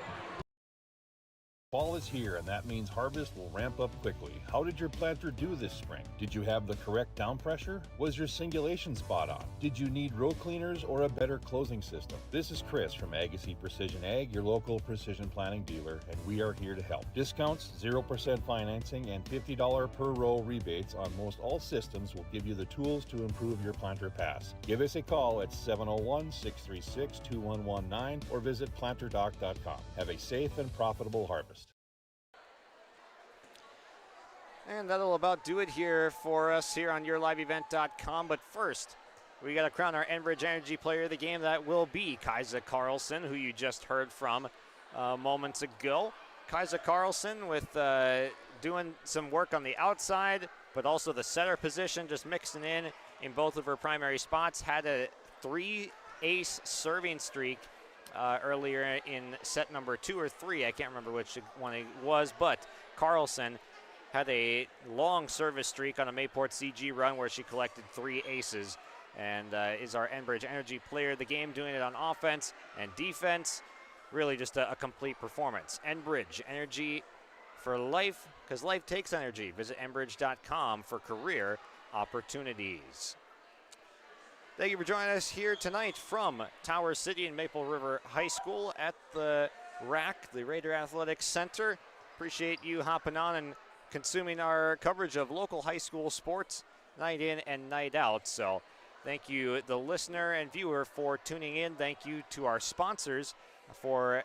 Fall is here, and that means harvest will ramp up quickly. How did your planter do this spring? Did you have the correct down pressure? Was your singulation spot on? Did you need row cleaners or a better closing system? This is Chris from Agassiz Precision Ag, your local precision planting dealer, and we are here to help. Discounts, 0% financing, and $50 per row rebates on most all systems will give you the tools to improve your planter pass. Give us a call at 701-636-2119 or visit planterdoc.com. Have a safe and profitable harvest. And that'll about do it here for us here on YourLiveEvent.com. But first, we got to crown our Enbridge Energy Player of the Game. That will be Kaisa Carlson, who you just heard from moments ago. Kaisa Carlson with doing some work on the outside, but also the setter position, just mixing in both of her primary spots. Had a 3-ace serving streak earlier in set number 2 or 3. I can't remember which one it was, but Carlson had a long service streak on a Mayport CG run where she collected 3 aces and is our Enbridge Energy player of the game, doing it on offense and defense. Really just a complete performance. Enbridge Energy for life, because life takes energy. Visit enbridge.com for career opportunities. Thank you for joining us here tonight from Tower City and Maple River High School at the RAC, the Raider Athletics Center. Appreciate you hopping on and consuming our coverage of local high school sports night in and night out. So thank you, the listener and viewer, for tuning in. Thank you to our sponsors for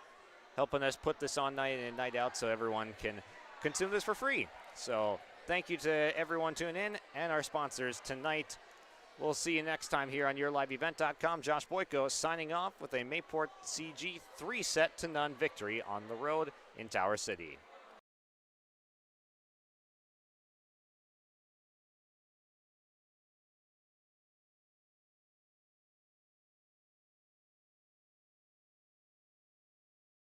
helping us put this on night in and night out so everyone can consume this for free. So thank you to everyone tuning in and our sponsors tonight. We'll see you next time here on YourLiveEvent.com. Josh Boyko signing off with a Mayport CG 3-set-to-none victory on the road in Tower City.